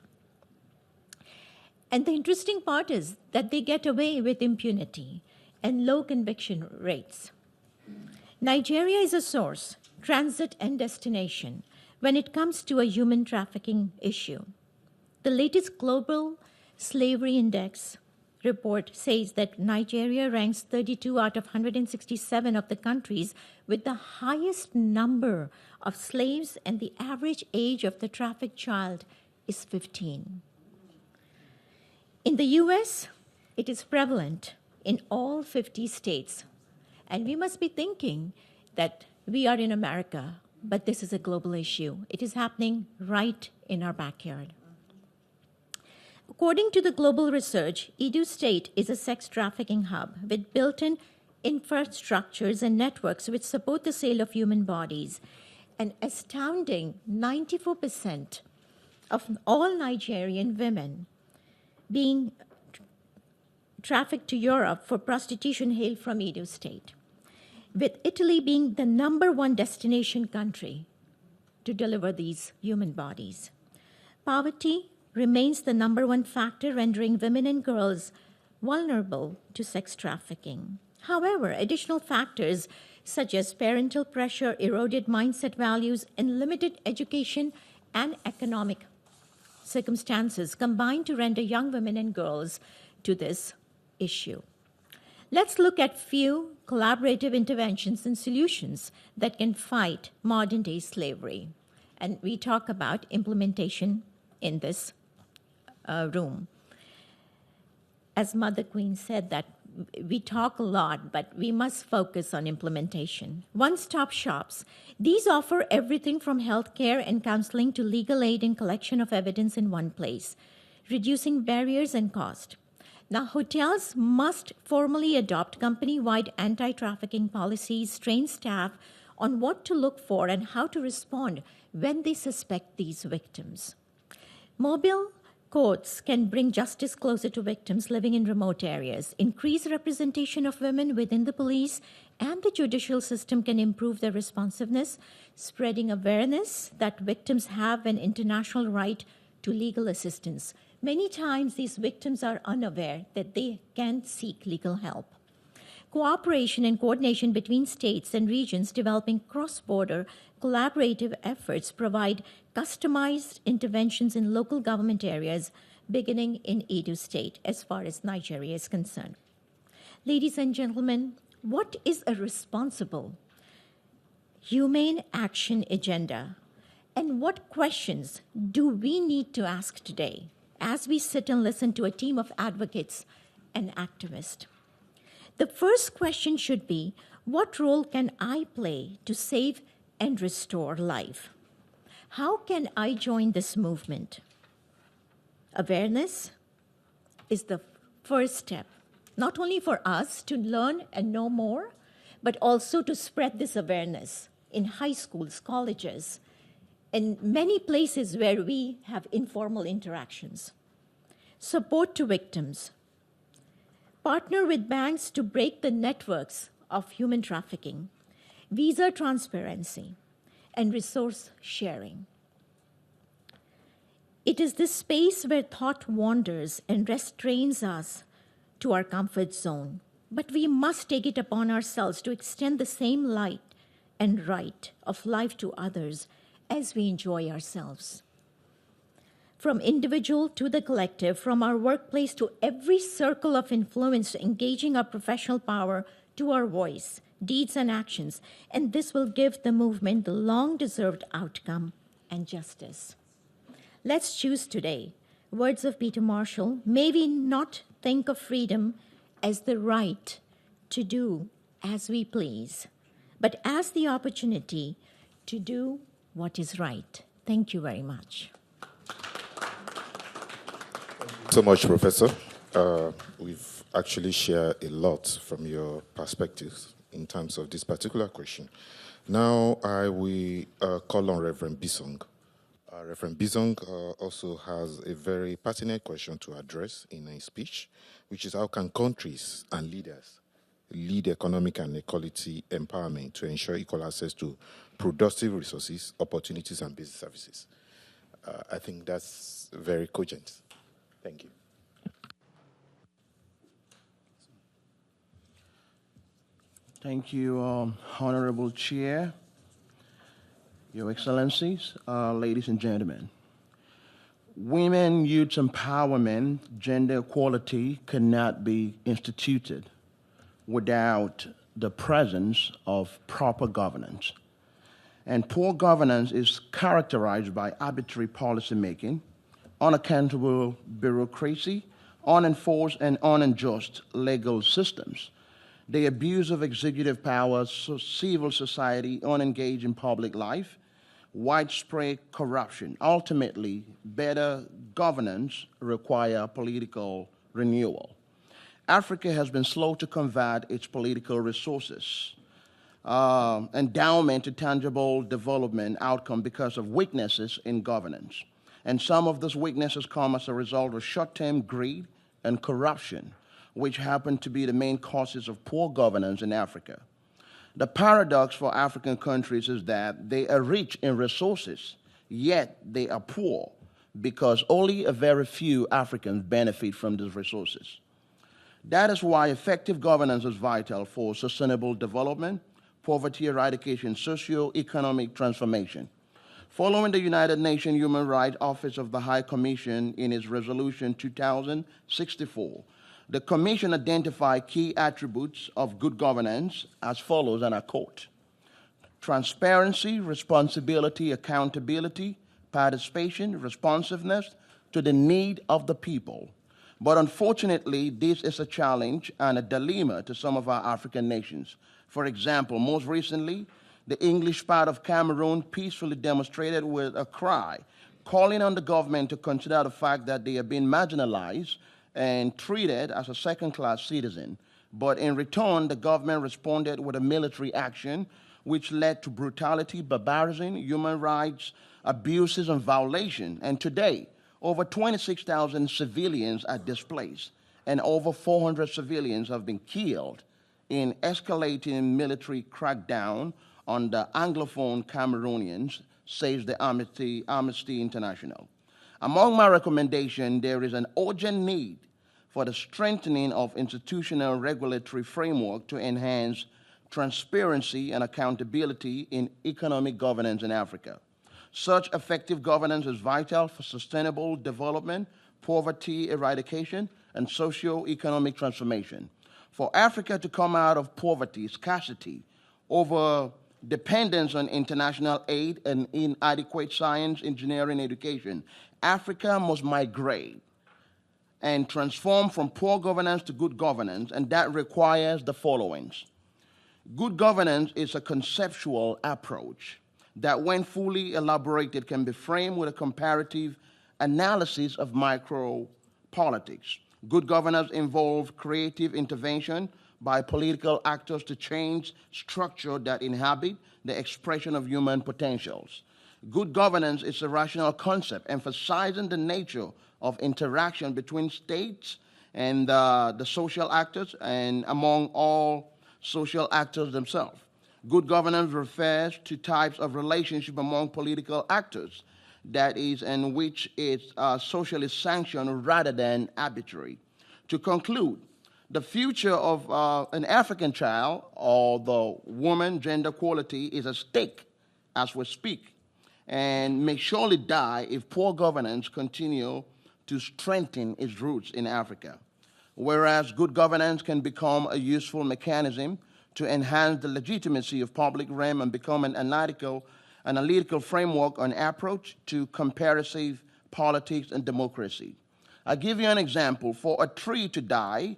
And the interesting part is that they get away with impunity and low conviction rates. Nigeria is a source, transit, and destination when it comes to a human trafficking issue. The latest global slavery index report says that Nigeria ranks 32 out of 167 of the countries with the highest number of slaves, and the average age of the trafficked child is 15. In the US, it is prevalent in all 50 states. And we must be thinking that we are in America, but this is a global issue. It is happening right in our backyard. According to the global research, Edo State is a sex trafficking hub with built-in infrastructures and networks which support the sale of human bodies. An astounding 94% of all Nigerian women being trafficked to Europe for prostitution hail from Edo State, with Italy being the #1 destination country to deliver these human bodies. Poverty remains the #1 factor rendering women and girls vulnerable to sex trafficking. However, additional factors such as parental pressure, eroded mindset values, and limited education and economic circumstances combine to render young women and girls to this issue. Let's look at few collaborative interventions and solutions that can fight modern-day slavery. And we talk about implementation in this room. As Mother Queen said, that we talk a lot, but we must focus on implementation. One-stop shops. These offer everything from healthcare and counseling to legal aid and collection of evidence in one place, reducing barriers and cost. Now, hotels must formally adopt company-wide anti-trafficking policies, train staff on what to look for and how to respond when they suspect these victims. Mobile courts can bring justice closer to victims living in remote areas. Increased representation of women within the police and the judicial system can improve their responsiveness, spreading awareness that victims have an international right to legal assistance. Many times, these victims are unaware that they can seek legal help. Cooperation and coordination between states and regions developing cross-border collaborative efforts provide customized interventions in local government areas, beginning in Edo State, as far as Nigeria is concerned. Ladies and gentlemen, what is a responsible, humane action agenda? And what questions do we need to ask today as we sit and listen to a team of advocates and activists? The first question should be, what role can I play to save and restore life? How can I join this movement? Awareness is the first step, not only for us to learn and know more, but also to spread this awareness in high schools, colleges, and many places where we have informal interactions. Support to victims. Partner with banks to break the networks of human trafficking. Visa transparency and resource sharing. It is this space where thought wanders and restrains us to our comfort zone. But we must take it upon ourselves to extend the same light and right of life to others as we enjoy ourselves. From individual to the collective, from our workplace to every circle of influence, engaging our professional power to our voice, deeds, and actions. And this will give the movement the long-deserved outcome and justice. Let's choose today. Words of Peter Marshall, may we not think of freedom as the right to do as we please, but as the opportunity to do what is right. Thank you very much. So much, Professor. We've actually shared a lot from your perspectives in terms of this particular question. Now I will call on Reverend Bisong. Reverend Bisong also has a very pertinent question to address in his speech, which is how can countries and leaders lead economic and equality empowerment to ensure equal access to productive resources, opportunities, and basic services? I think that's very cogent. Thank you. Thank you, Honorable Chair, Your Excellencies, ladies and gentlemen. Women, youth empowerment, gender equality cannot be instituted without the presence of proper governance. And poor governance is characterized by arbitrary policymaking, unaccountable bureaucracy, unenforced and unjust legal systems, the abuse of executive power, civil society unengaged in public life, widespread corruption. Ultimately, better governance requires political renewal. Africa has been slow to convert its political resources, endowment to tangible development outcome because of weaknesses in governance. And some of those weaknesses come as a result of short-term greed and corruption, which happen to be the main causes of poor governance in Africa. The paradox for African countries is that they are rich in resources, yet they are poor because only a very few Africans benefit from these resources. That is why effective governance is vital for sustainable development, poverty eradication, socio-economic transformation. Following the United Nations Human Rights Office of the High Commission in its resolution 2064, the Commission identified key attributes of good governance as follows, and I quote: transparency, responsibility, accountability, participation, responsiveness to the need of the people. But unfortunately, this is a challenge and a dilemma to some of our African nations. For example, most recently, the English part of Cameroon peacefully demonstrated with a cry, calling on the government to consider the fact that they are being marginalized and treated as a second-class citizen. But in return, the government responded with a military action which led to brutality, barbarism, human rights abuses, and violation. And today, over 26,000 civilians are displaced, and over 400 civilians have been killed in escalating military crackdown on the Anglophone Cameroonians, says the Amnesty International. Among my recommendations, there is an urgent need for the strengthening of institutional regulatory framework to enhance transparency and accountability in economic governance in Africa. Such effective governance is vital for sustainable development, poverty eradication, and socio-economic transformation. For Africa to come out of poverty, scarcity, over dependence on international aid, and inadequate science, engineering, education, Africa must migrate and transform from poor governance to good governance, and that requires the followings. Good governance is a conceptual approach that, when fully elaborated, can be framed with a comparative analysis of micro-politics. Good governance involves creative intervention by political actors to change structure that inhabit the expression of human potentials. Good governance is a rational concept emphasizing the nature of interaction between states and the social actors and among all social actors themselves. Good governance refers to types of relationship among political actors, that is, in which it's socially sanctioned rather than arbitrary. To conclude, the future of an African child or the woman, gender equality, is at stake as we speak, and may surely die if poor governance continue to strengthen its roots in Africa. Whereas good governance can become a useful mechanism to enhance the legitimacy of public realm and become an analytical framework on approach to comparative politics and democracy. I'll give you an example. For a tree to die,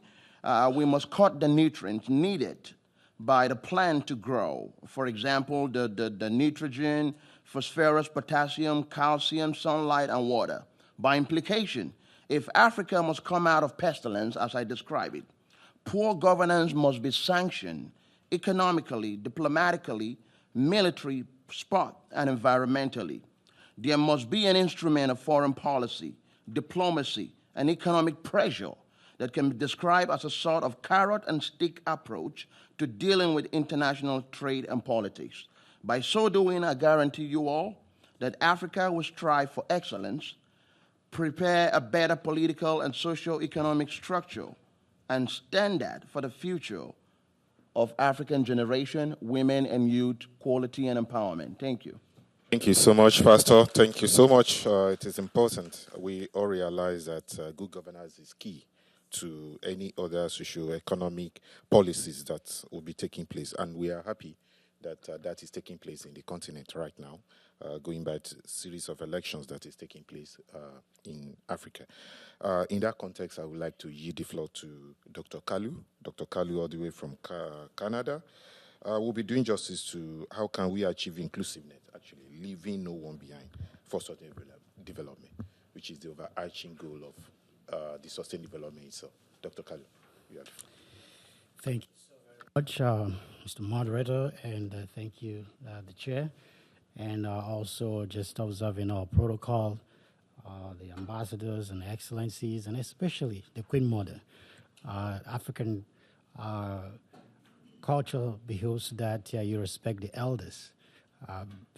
we must cut the nutrients needed by the plant to grow. For example, the nitrogen, phosphorus, potassium, calcium, sunlight, and water. By implication, if Africa must come out of pestilence, as I describe it, poor governance must be sanctioned economically, diplomatically, military, sport, and environmentally. There must be an instrument of foreign policy, diplomacy, and economic pressure that can be described as a sort of carrot and stick approach to dealing with international trade and politics. By so doing, I guarantee you all that Africa will strive for excellence, prepare a better political and socio-economic structure, and standard for the future of African generation, women and youth, quality and empowerment. Thank you. Thank you so much, Pastor. Thank you so much. It is important. We all realize that good governance is key to any other socio-economic policies that will be taking place. And we are happy that that is taking place in the continent right now, going by a series of elections that is taking place in Africa. In that context, I would like to yield the floor to Dr. Kalu. Dr. Kalu, all the way from Canada. We'll be doing justice to how can we achieve inclusiveness, actually, leaving no one behind for sustainable development, which is the overarching goal of the sustainable development itself. Dr. Kalu, you have the floor. Thank you so very much, Mr. Moderator, and thank you, the Chair, and also just observing our protocol, the ambassadors and excellencies, and especially the Queen Mother. African culture behoves that you respect the elders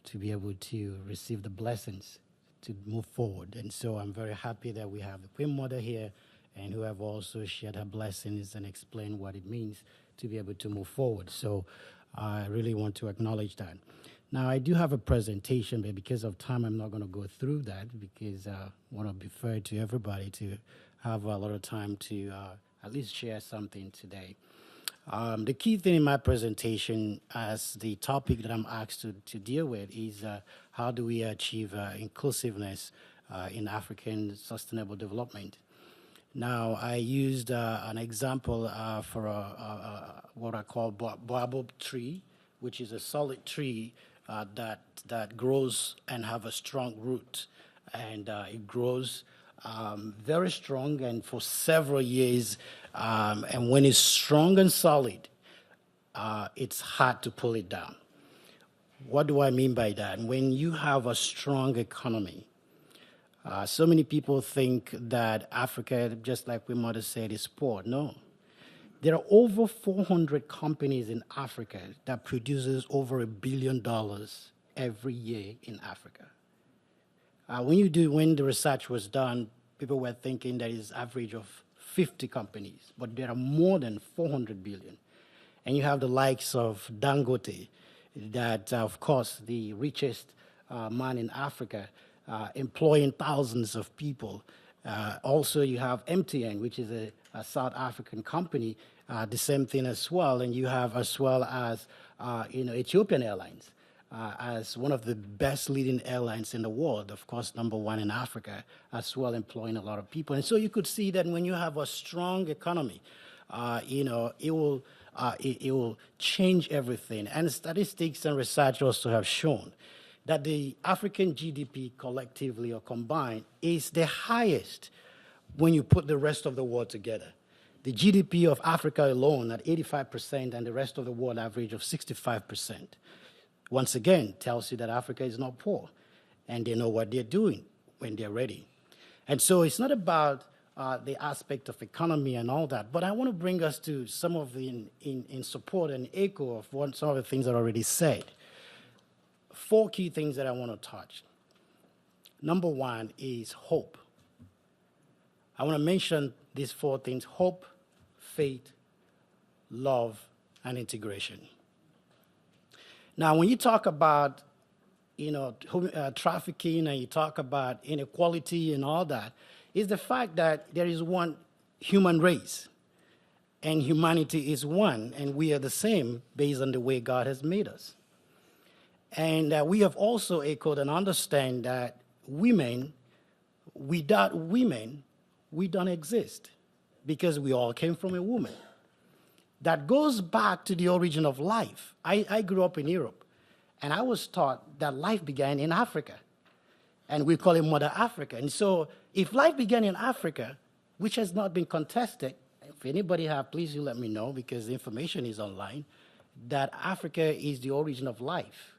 to be able to receive the blessings to move forward. And so I'm very happy that we have the Queen Mother here and who have also shared her blessings and explained what it means to be able to move forward. So I really want to acknowledge that. Now, I do have a presentation, but because of time, I'm not going to go through that because I want to be fair to everybody to have a lot of time to at least share something today. The key thing in my presentation as the topic that I'm asked to deal with is how do we achieve inclusiveness in African sustainable development. Now, I used an example for what I call baobab tree, which is a solid tree that grows and have a strong root. And it grows very strong and for several years. And when it's strong and solid, it's hard to pull it down. What do I mean by that? When you have a strong economy, so many people think that Africa, just like we might have said, is poor. No. There are over 400 companies in Africa that produces over $1 billion every year in Africa. When the research was done, people were thinking that it's average of 50 companies, but there are more than 400 billion. And you have the likes of Dangote, that, of course, the richest man in Africa, employing thousands of people. Also, you have MTN, which is a South African company, the same thing as well. And you have as well as Ethiopian Airlines, as one of the best leading airlines in the world, of course, #1 in Africa, as well, employing a lot of people. And so you could see that when you have a strong economy, it will change everything. And statistics and research also have shown that the African GDP collectively or combined is the highest when you put the rest of the world together. The GDP of Africa alone at 85% and the rest of the world average of 65%. Once again, tells you that Africa is not poor, and they know what they're doing when they're ready. And so it's not about the aspect of economy and all that, but I want to bring us to some of the, in support and echo of some of the things that I already said. 4 key things that I want to touch. #1 is hope. I want to mention these 4 things: hope, faith, love, and integration. Now, when you talk about, trafficking and you talk about inequality and all that, is the fact that there is one human race, and humanity is one, and we are the same based on the way God has made us. And we have also echoed and understand that women, without women, we don't exist because we all came from a woman. That goes back to the origin of life. I grew up in Europe, and I was taught that life began in Africa, and we call it Mother Africa. And so if life began in Africa, which has not been contested, if anybody have, please you let me know, because the information is online, that Africa is the origin of life.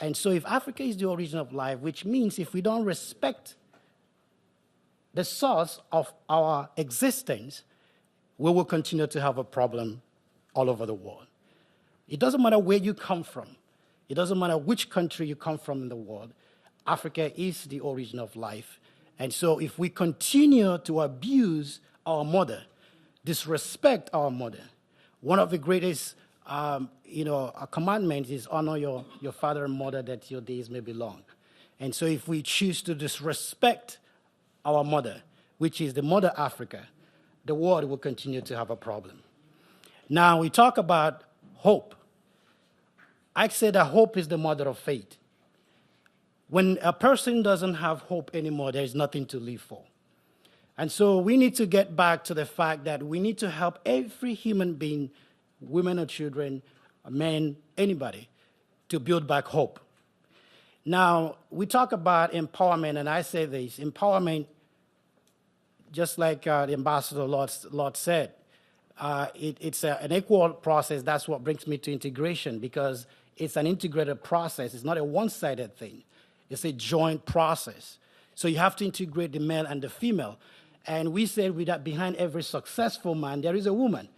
And so if Africa is the origin of life, which means if we don't respect the source of our existence, we will continue to have a problem all over the world. It doesn't matter where you come from. It doesn't matter which country you come from in the world. Africa is the origin of life. And so if we continue to abuse our mother, disrespect our mother, one of the greatest a commandment is honor your father and mother that your days may be long. And so if we choose to disrespect our mother, which is the mother Africa, the world will continue to have a problem. Now, we talk about hope. I say that hope is the mother of faith. When a person doesn't have hope anymore, there is nothing to live for. And so we need to get back to the fact that we need to help every human being, women or children, men, anybody, to build back hope. Now, we talk about empowerment, and I say this, empowerment, just like the Ambassador Lord said, it's an equal process. That's what brings me to integration, because it's an integrated process. It's not a one-sided thing. It's a joint process. So you have to integrate the male and the female. And we said that behind every successful man, there is a woman.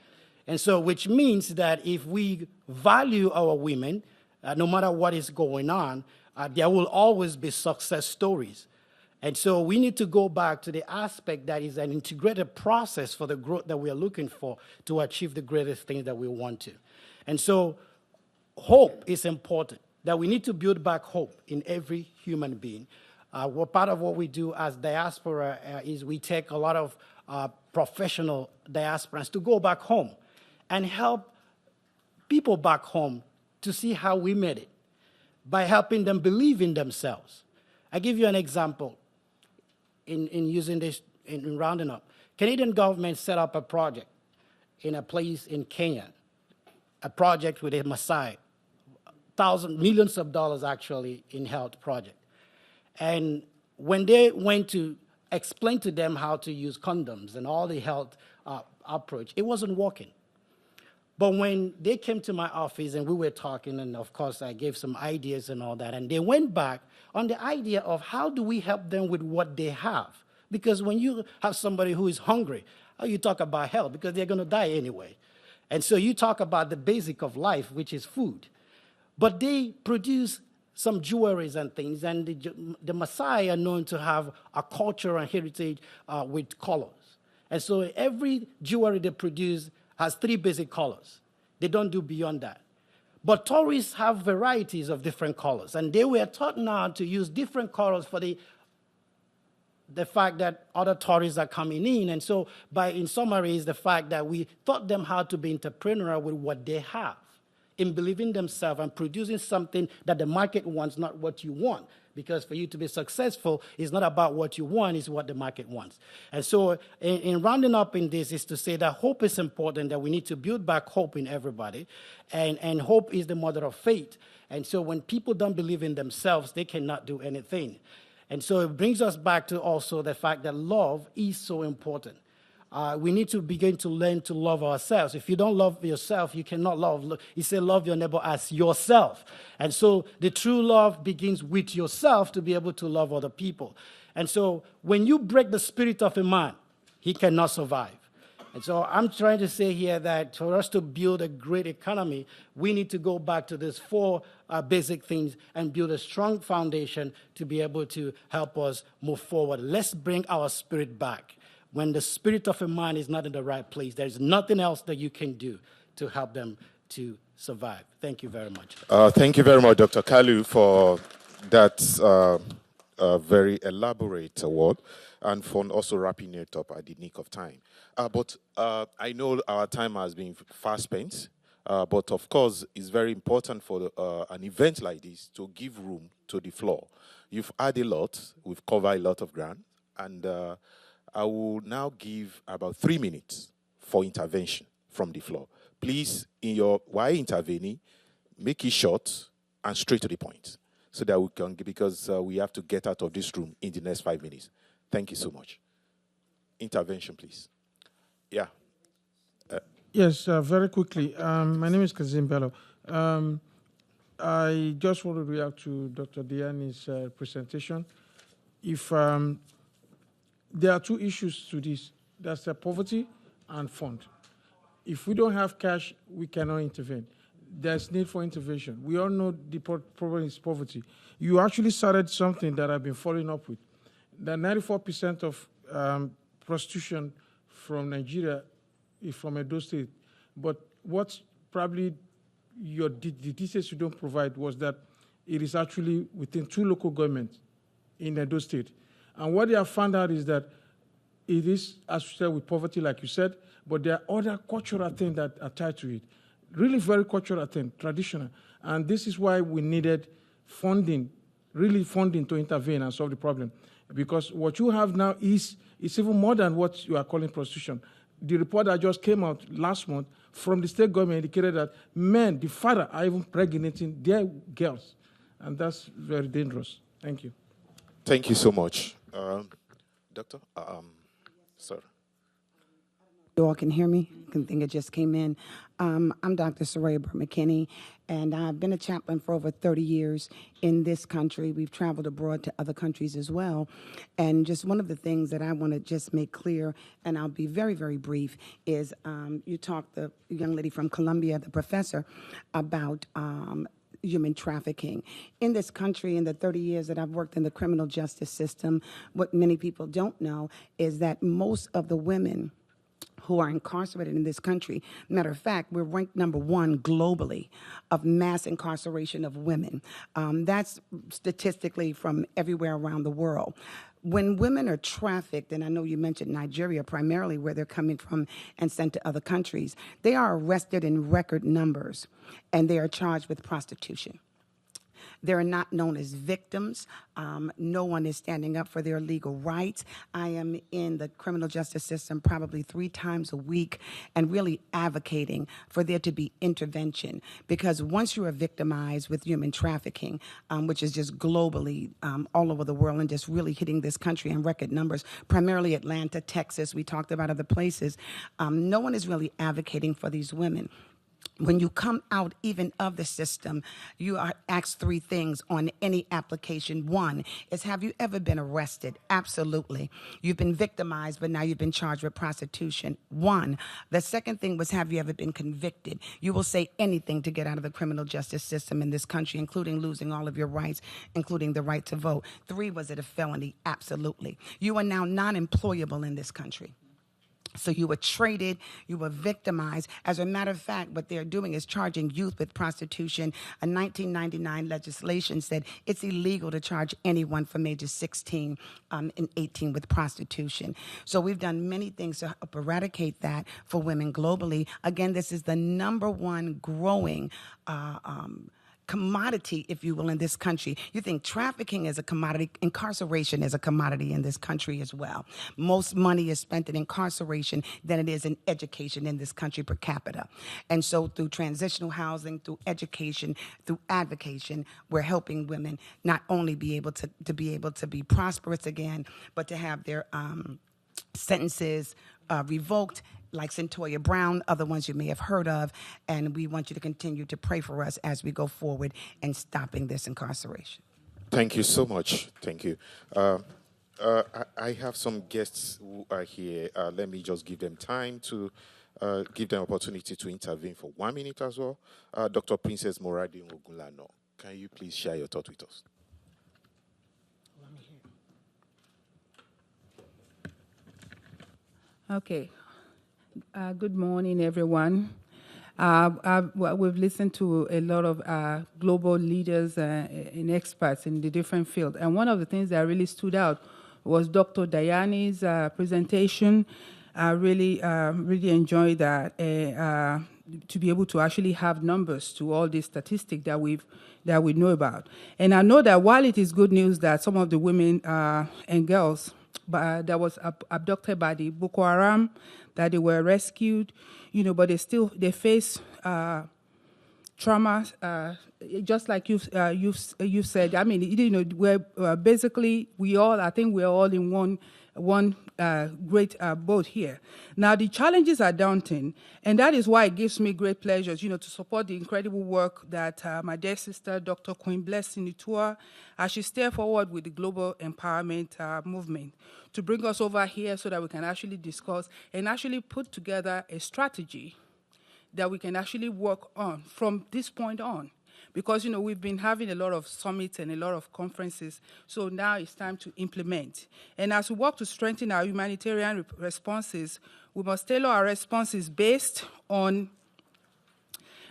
And so, which means that if we value our women, no matter what is going on, there will always be success stories. And so we need to go back to the aspect that is an integrated process for the growth that we are looking for to achieve the greatest things that we want to. And so hope is important, that we need to build back hope in every human being. Part of what we do as diaspora is we take a lot of professional diasporans to go back home and help people back home to see how we made it by helping them believe in themselves. I give you an example in using this, in rounding up. Canadian government set up a project in a place in Kenya, a project with a Maasai, millions of dollars actually in health project. And when they went to explain to them how to use condoms and all the health approach, it wasn't working. But when they came to my office and we were talking, and of course I gave some ideas and all that, and they went back on the idea of how do we help them with what they have? Because when you have somebody who is hungry, how you talk about health? Because they're going to die anyway. And so you talk about the basic of life, which is food. But they produce some jewelries and things, and the Maasai are known to have a culture and heritage with colors. And so every jewelry they produce has 3 basic colors. They don't do beyond that. But tourists have varieties of different colors, and they were taught now to use different colors for the fact that other tourists are coming in. And so in summary is the fact that we taught them how to be entrepreneurial with what they have, in believing themselves and producing something that the market wants, not what you want. Because for you to be successful, it's not about what you want, it's what the market wants. And so in rounding up in this is to say that hope is important, that we need to build back hope in everybody. And hope is the mother of faith. And so when people don't believe in themselves, they cannot do anything. And so it brings us back to also the fact that love is so important. We need to begin to learn to love ourselves. If you don't love yourself, you cannot love. He said, love your neighbor as yourself. And so the true love begins with yourself to be able to love other people. And so when you break the spirit of a man, he cannot survive. And so I'm trying to say here that for us to build a great economy, we need to go back to these 4 basic things and build a strong foundation to be able to help us move forward. Let's bring our spirit back. When the spirit of a man is not in the right place, there's nothing else that you can do to help them to survive. Thank you very much. Thank you very much, Dr. Kalu, for that very elaborate word and for also wrapping it up at the nick of time. But I know our time has been fast spent, but of course, it's very important for an event like this to give room to the floor. You've had a lot. We've covered a lot of ground, and I will now give about 3 minutes for intervention from the floor. Please, while intervening, make it short and straight to the point so that we can, because we have to get out of this room in the next 5 minutes. Thank you so much. Intervention, please. Yeah. Yes, very quickly. My name is Kazim Bello. I just want to react to Dr. Diani's presentation. If there are 2 issues to this. That's the poverty and fund. If we don't have cash, we cannot intervene. There's need for intervention. We all know the problem is poverty. You actually started something that I've been following up with. That 94% of prostitution from Nigeria is from Edo State. But what's probably the details you don't provide was that it is actually within 2 local governments in Edo State. And what they have found out is that it is associated with poverty, like you said, but there are other cultural things that are tied to it. Really very cultural things, traditional. And this is why we needed funding, really funding to intervene and solve the problem. Because what you have now is even more than what you are calling prostitution. The report that just came out last month from the state government indicated that men, the father, are even impregnating their girls. And that's very dangerous. Thank you. Thank you so much. Doctor? Sir. You all can hear me? I think it just came in. I'm Dr. Soraya McKinney, and I've been a chaplain for over 30 years in this country. We've traveled abroad to other countries as well. And just one of the things that I want to just make clear, and I'll be very, very brief, is you talked, the young lady from Columbia, the professor, about human trafficking. In this country, in the 30 years that I've worked in the criminal justice system, what many people don't know is that most of the women who are incarcerated in this country, matter of fact, we're ranked #1 globally of mass incarceration of women. That's statistically from everywhere around the world. When women are trafficked, and I know you mentioned Nigeria primarily, where they're coming from and sent to other countries, they are arrested in record numbers, and they are charged with prostitution. They're not known as victims. No one is standing up for their legal rights. I am in the criminal justice system probably 3 times a week and really advocating for there to be intervention. Because once you are victimized with human trafficking, which is just globally all over the world and just really hitting this country in record numbers, primarily Atlanta, Texas, we talked about other places, no one is really advocating for these women. When you come out even of the system, you are asked 3 things on any application. 1 is, have you ever been arrested? Absolutely. You've been victimized, but now you've been charged with prostitution. 1. The second thing was, have you ever been convicted? You will say anything to get out of the criminal justice system in this country, including losing all of your rights, including the right to vote. 3, was it a felony? Absolutely. You are now non-employable in this country. So you were traded, you were victimized. As a matter of fact, what they're doing is charging youth with prostitution. A 1999 legislation said it's illegal to charge anyone from ages 16 and 18 with prostitution. So we've done many things to help eradicate that for women globally. Again, this is the #1 growing commodity, if you will, in this country. You think trafficking is a commodity, incarceration is a commodity in this country as well. Most money is spent in incarceration than it is in education in this country per capita. And so through transitional housing, through education, through advocacy, we're helping women not only be able to be prosperous again, but to have their sentences revoked, like Centoya Brown, other ones you may have heard of, and we want you to continue to pray for us as we go forward in stopping this incarceration. Thank you so much. Thank you. I have some guests who are here. Let me just give them time to give them opportunity to intervene for 1 minute as well. Dr. Princess Moradi Ogunlano, can you please share your thought with us? Okay. Good morning, everyone. We've listened to a lot of global leaders and experts in the different fields. And one of the things that really stood out was Dr. Diane's presentation. I really enjoyed that, to be able to actually have numbers to all these statistics that we know about. And I know that while it is good news that some of the women and girls that was abducted by the Boko Haram, that they were rescued, but they face trauma, just like you said. I mean, we're basically I think we're all in one great boat here. Now, the challenges are daunting, and that is why it gives me great pleasure, to support the incredible work that my dear sister, Dr. Queen Blessing Itua, as she steps forward with the global empowerment movement to bring us over here so that we can actually discuss and actually put together a strategy that we can actually work on from this point on. Because, we've been having a lot of summits and a lot of conferences, so now it's time to implement. And as we work to strengthen our humanitarian responses, we must tailor our responses based on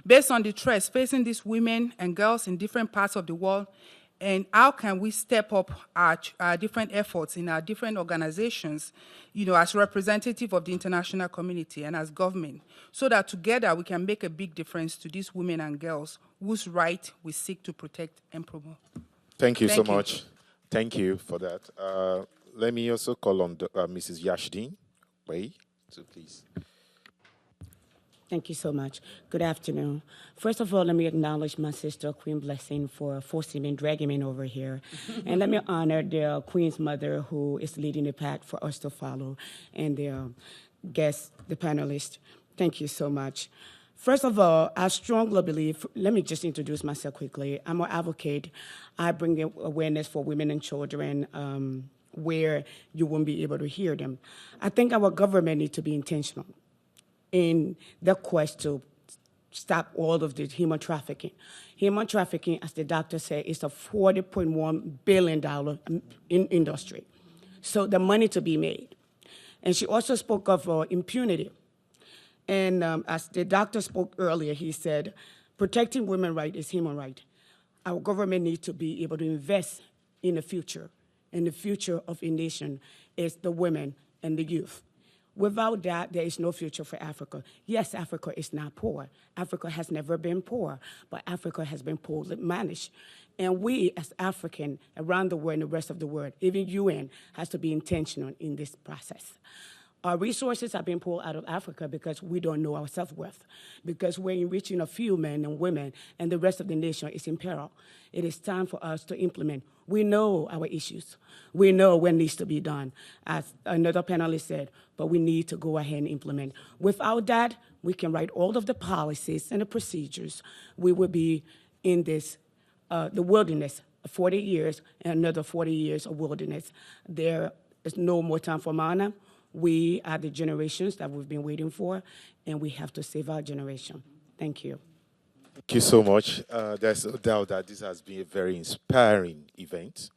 based on the threats facing these women and girls in different parts of the world, and how can we step up our different efforts in our different organizations, as representative of the international community and as government, so that together we can make a big difference to these women and girls whose right we seek to protect and promote. Thank you so much. Thank you for that. Let me also call on Mrs. Yashdin Way, so please. Thank you so much. Good afternoon. First of all, let me acknowledge my sister, Queen Blessing, for forcing me and dragging me over here. And let me honor the Queen's mother, who is leading the path for us to follow, and the guests, the panelists. Thank you so much. First of all, I strongly believe, let me just introduce myself quickly. I'm an advocate. I bring awareness for women and children where you won't be able to hear them. I think our government needs to be intentional in the quest to stop all of the human trafficking. Human trafficking, as the doctor said, is a $40.1 billion industry. So the money to be made. And she also spoke of impunity. And as the doctor spoke earlier, he said, protecting women's rights is human right. Our government needs to be able to invest in the future. And the future of a nation is the women and the youth. Without that, there is no future for Africa. Yes, Africa is not poor. Africa has never been poor, but Africa has been poorly managed. And we, as African, around the world and the rest of the world, even UN, has to be intentional in this process. Our resources are being pulled out of Africa because we don't know our self-worth, because we're enriching a few men and women, and the rest of the nation is in peril. It is time for us to implement. We know our issues. We know what needs to be done, as another panelist said, but we need to go ahead and implement. Without that, we can write all of the policies and the procedures. We will be in this, the wilderness, 40 years, and another 40 years of wilderness. There is no more time for mana. We are the generations that we've been waiting for, and we have to save our generation. Thank you. Thank you so much. There's no doubt that this has been a very inspiring event.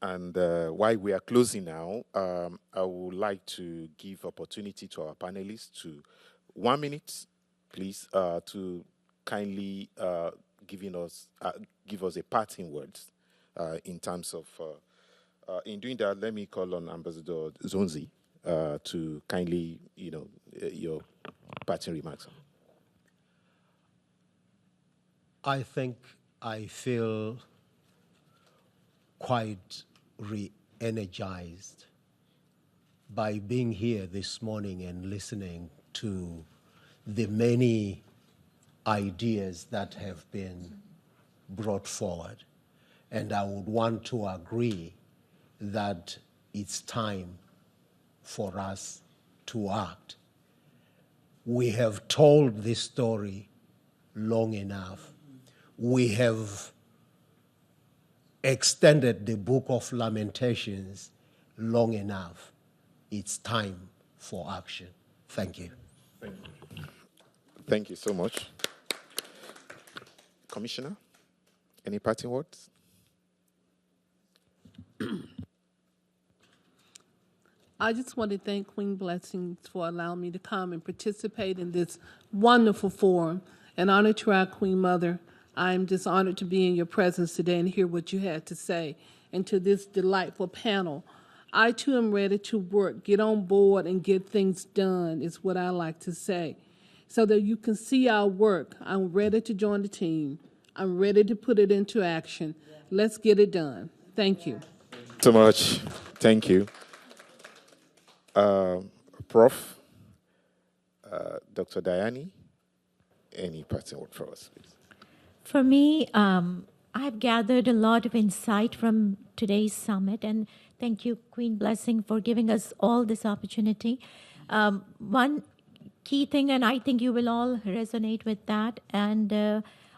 And while we are closing now, I would like to give opportunity to our panelists to 1 minute, please, to kindly give us a parting words in terms of. In doing that, let me call on Ambassador Zonzi to kindly, your parting remarks. I think I feel quite re-energized by being here this morning and listening to the many ideas that have been brought forward. And I would want to agree that it's time for us to act. We have told this story long enough. We have extended the book of Lamentations long enough. It's time for action. Thank you. Thank you so much. Commissioner, any parting words? I just want to thank Queen Blessings for allowing me to come and participate in this wonderful forum. And honor to our Queen Mother. I'm just honored to be in your presence today and hear what you had to say. And to this delightful panel, I too am ready to work, get on board, and get things done, is what I like to say. So that you can see our work. I'm ready to join the team. I'm ready to put it into action. Let's get it done. Thank you. So much. Thank you. Prof. Dr. Diani, any parting word for us, please? For me, I've gathered a lot of insight from today's summit, and thank you, Queen Blessing, for giving us all this opportunity. One key thing, and I think you will all resonate with that, and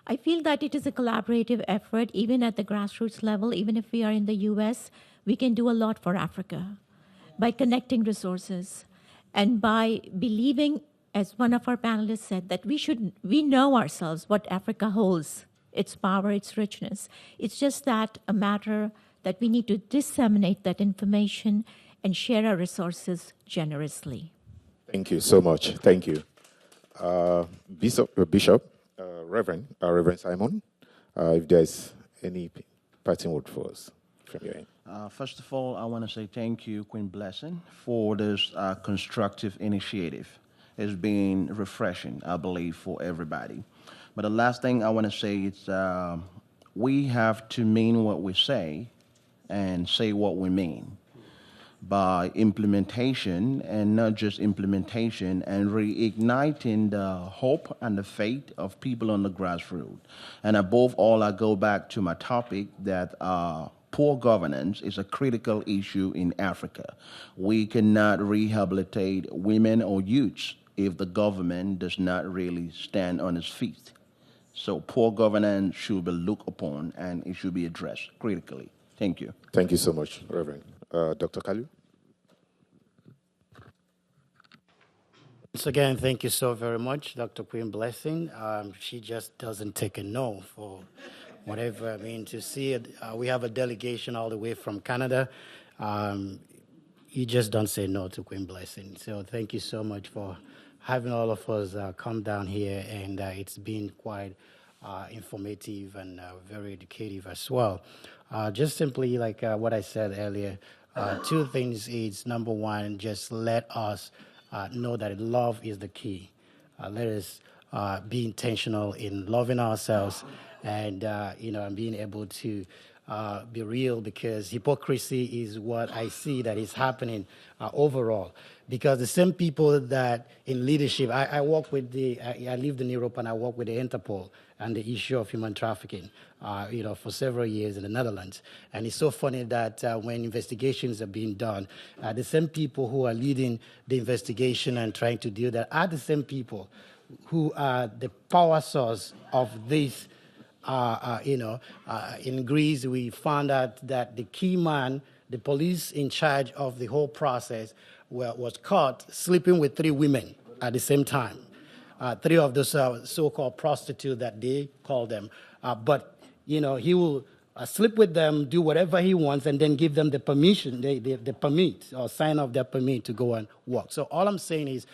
I feel that it is a collaborative effort, even at the grassroots level. Even if we are in the US, we can do a lot for Africa by connecting resources and by believing, as one of our panelists said, that we know ourselves what Africa holds, its power, its richness. It's just that a matter that we need to disseminate that information and share our resources generously. Thank you so much. Thank you. Bishop Reverend Simon, if there's any parting word for us from your end. First of all, I want to say thank you, Queen Blessing, for this constructive initiative. It's been refreshing, I believe, for everybody. But the last thing I want to say is we have to mean what we say and say what we mean by implementation, and not just implementation, and reigniting the hope and the faith of people on the grassroots. And above all, I go back to my topic that poor governance is a critical issue in Africa. We cannot rehabilitate women or youths if the government does not really stand on its feet. So poor governance should be looked upon and it should be addressed critically. Thank you. Thank you so much, Reverend. Dr. Kalu? Once again, thank you so very much, Dr. Queen Blessing. She just doesn't take a no for whatever. I mean, to see it, we have a delegation all the way from Canada. You just don't say no to Queen Blessing. So thank you so much for having all of us come down here, and it's been quite informative and very educative as well. Just simply like what I said earlier, two things is, number one, just let us know that love is the key. Let us be intentional in loving ourselves and, and being able to be real, because hypocrisy is what I see that is happening overall. Because the same people that in leadership, I work with I lived in Europe and I work with the Interpol and the issue of human trafficking, for several years in the Netherlands. And it's so funny that when investigations are being done, the same people who are leading the investigation and trying to deal that are the same people who are the power source of this. In Greece, we found out that the key man, the police in charge of the whole process, was caught sleeping with 3 women at the same time. 3 of those so-called prostitutes that they call them. But he will sleep with them, do whatever he wants, and then give them the permission, the permit, or sign off their permit to go and work. So all I'm saying is,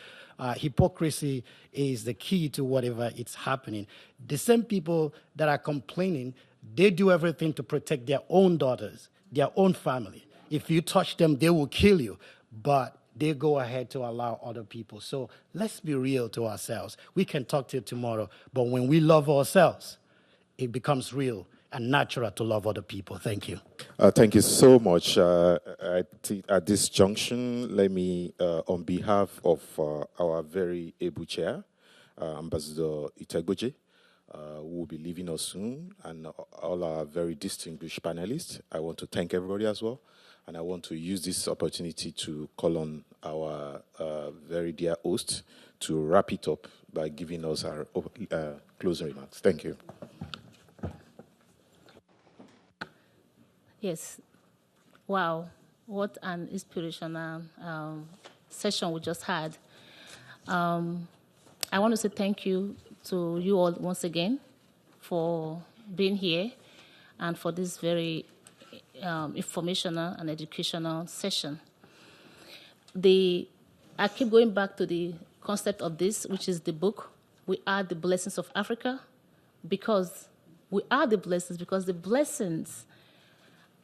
hypocrisy is the key to whatever it's happening. The same people that are complaining, they do everything to protect their own daughters, their own family. If you touch them, they will kill you. But they go ahead to allow other people. So let's be real to ourselves. We can talk till tomorrow, but when we love ourselves, it becomes real and natural to love other people. Thank you. Thank you so much. At this junction, let me, on behalf of our very able chair, Ambassador Itegoje, who will be leaving us soon, and all our very distinguished panelists, I want to thank everybody as well. And I want to use this opportunity to call on our very dear host to wrap it up by giving us our closing remarks. Thank you. Yes. Wow. What an inspirational session we just had. I want to say thank you to you all once again for being here and for this very informational and educational session. I keep going back to the concept of this, which is the book, We Are the Blessings of Africa, because we are the blessings, because the blessings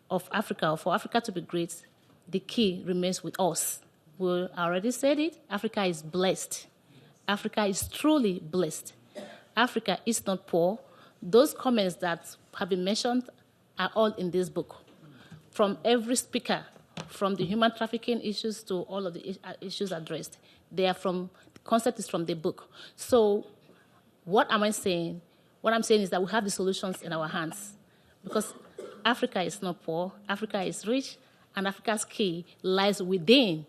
of Africa, for Africa to be great, the key remains with us. We already said it, Africa is blessed. Africa is truly blessed. Africa is not poor. Those comments that have been mentioned are all in this book. From every speaker, from the human trafficking issues to all of the issues addressed, they are the concept is from the book. So what am I saying? What I'm saying is that we have the solutions in our hands, because Africa is not poor, Africa is rich, and Africa's key lies within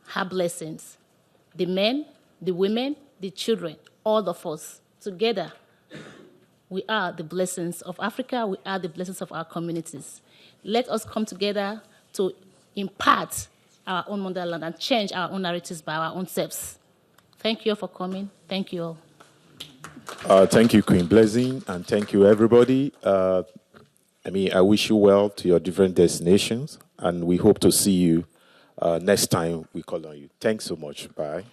her blessings. The men, the women, the children, all of us together, we are the blessings of Africa, we are the blessings of our communities. Let us come together to impart our own motherland and change our own narratives by our own selves. Thank you all for coming. Thank you all. Thank you, Queen Blessing, and thank you, everybody. I wish you well to your different destinations, and we hope to see you next time we call on you. Thanks so much. Bye.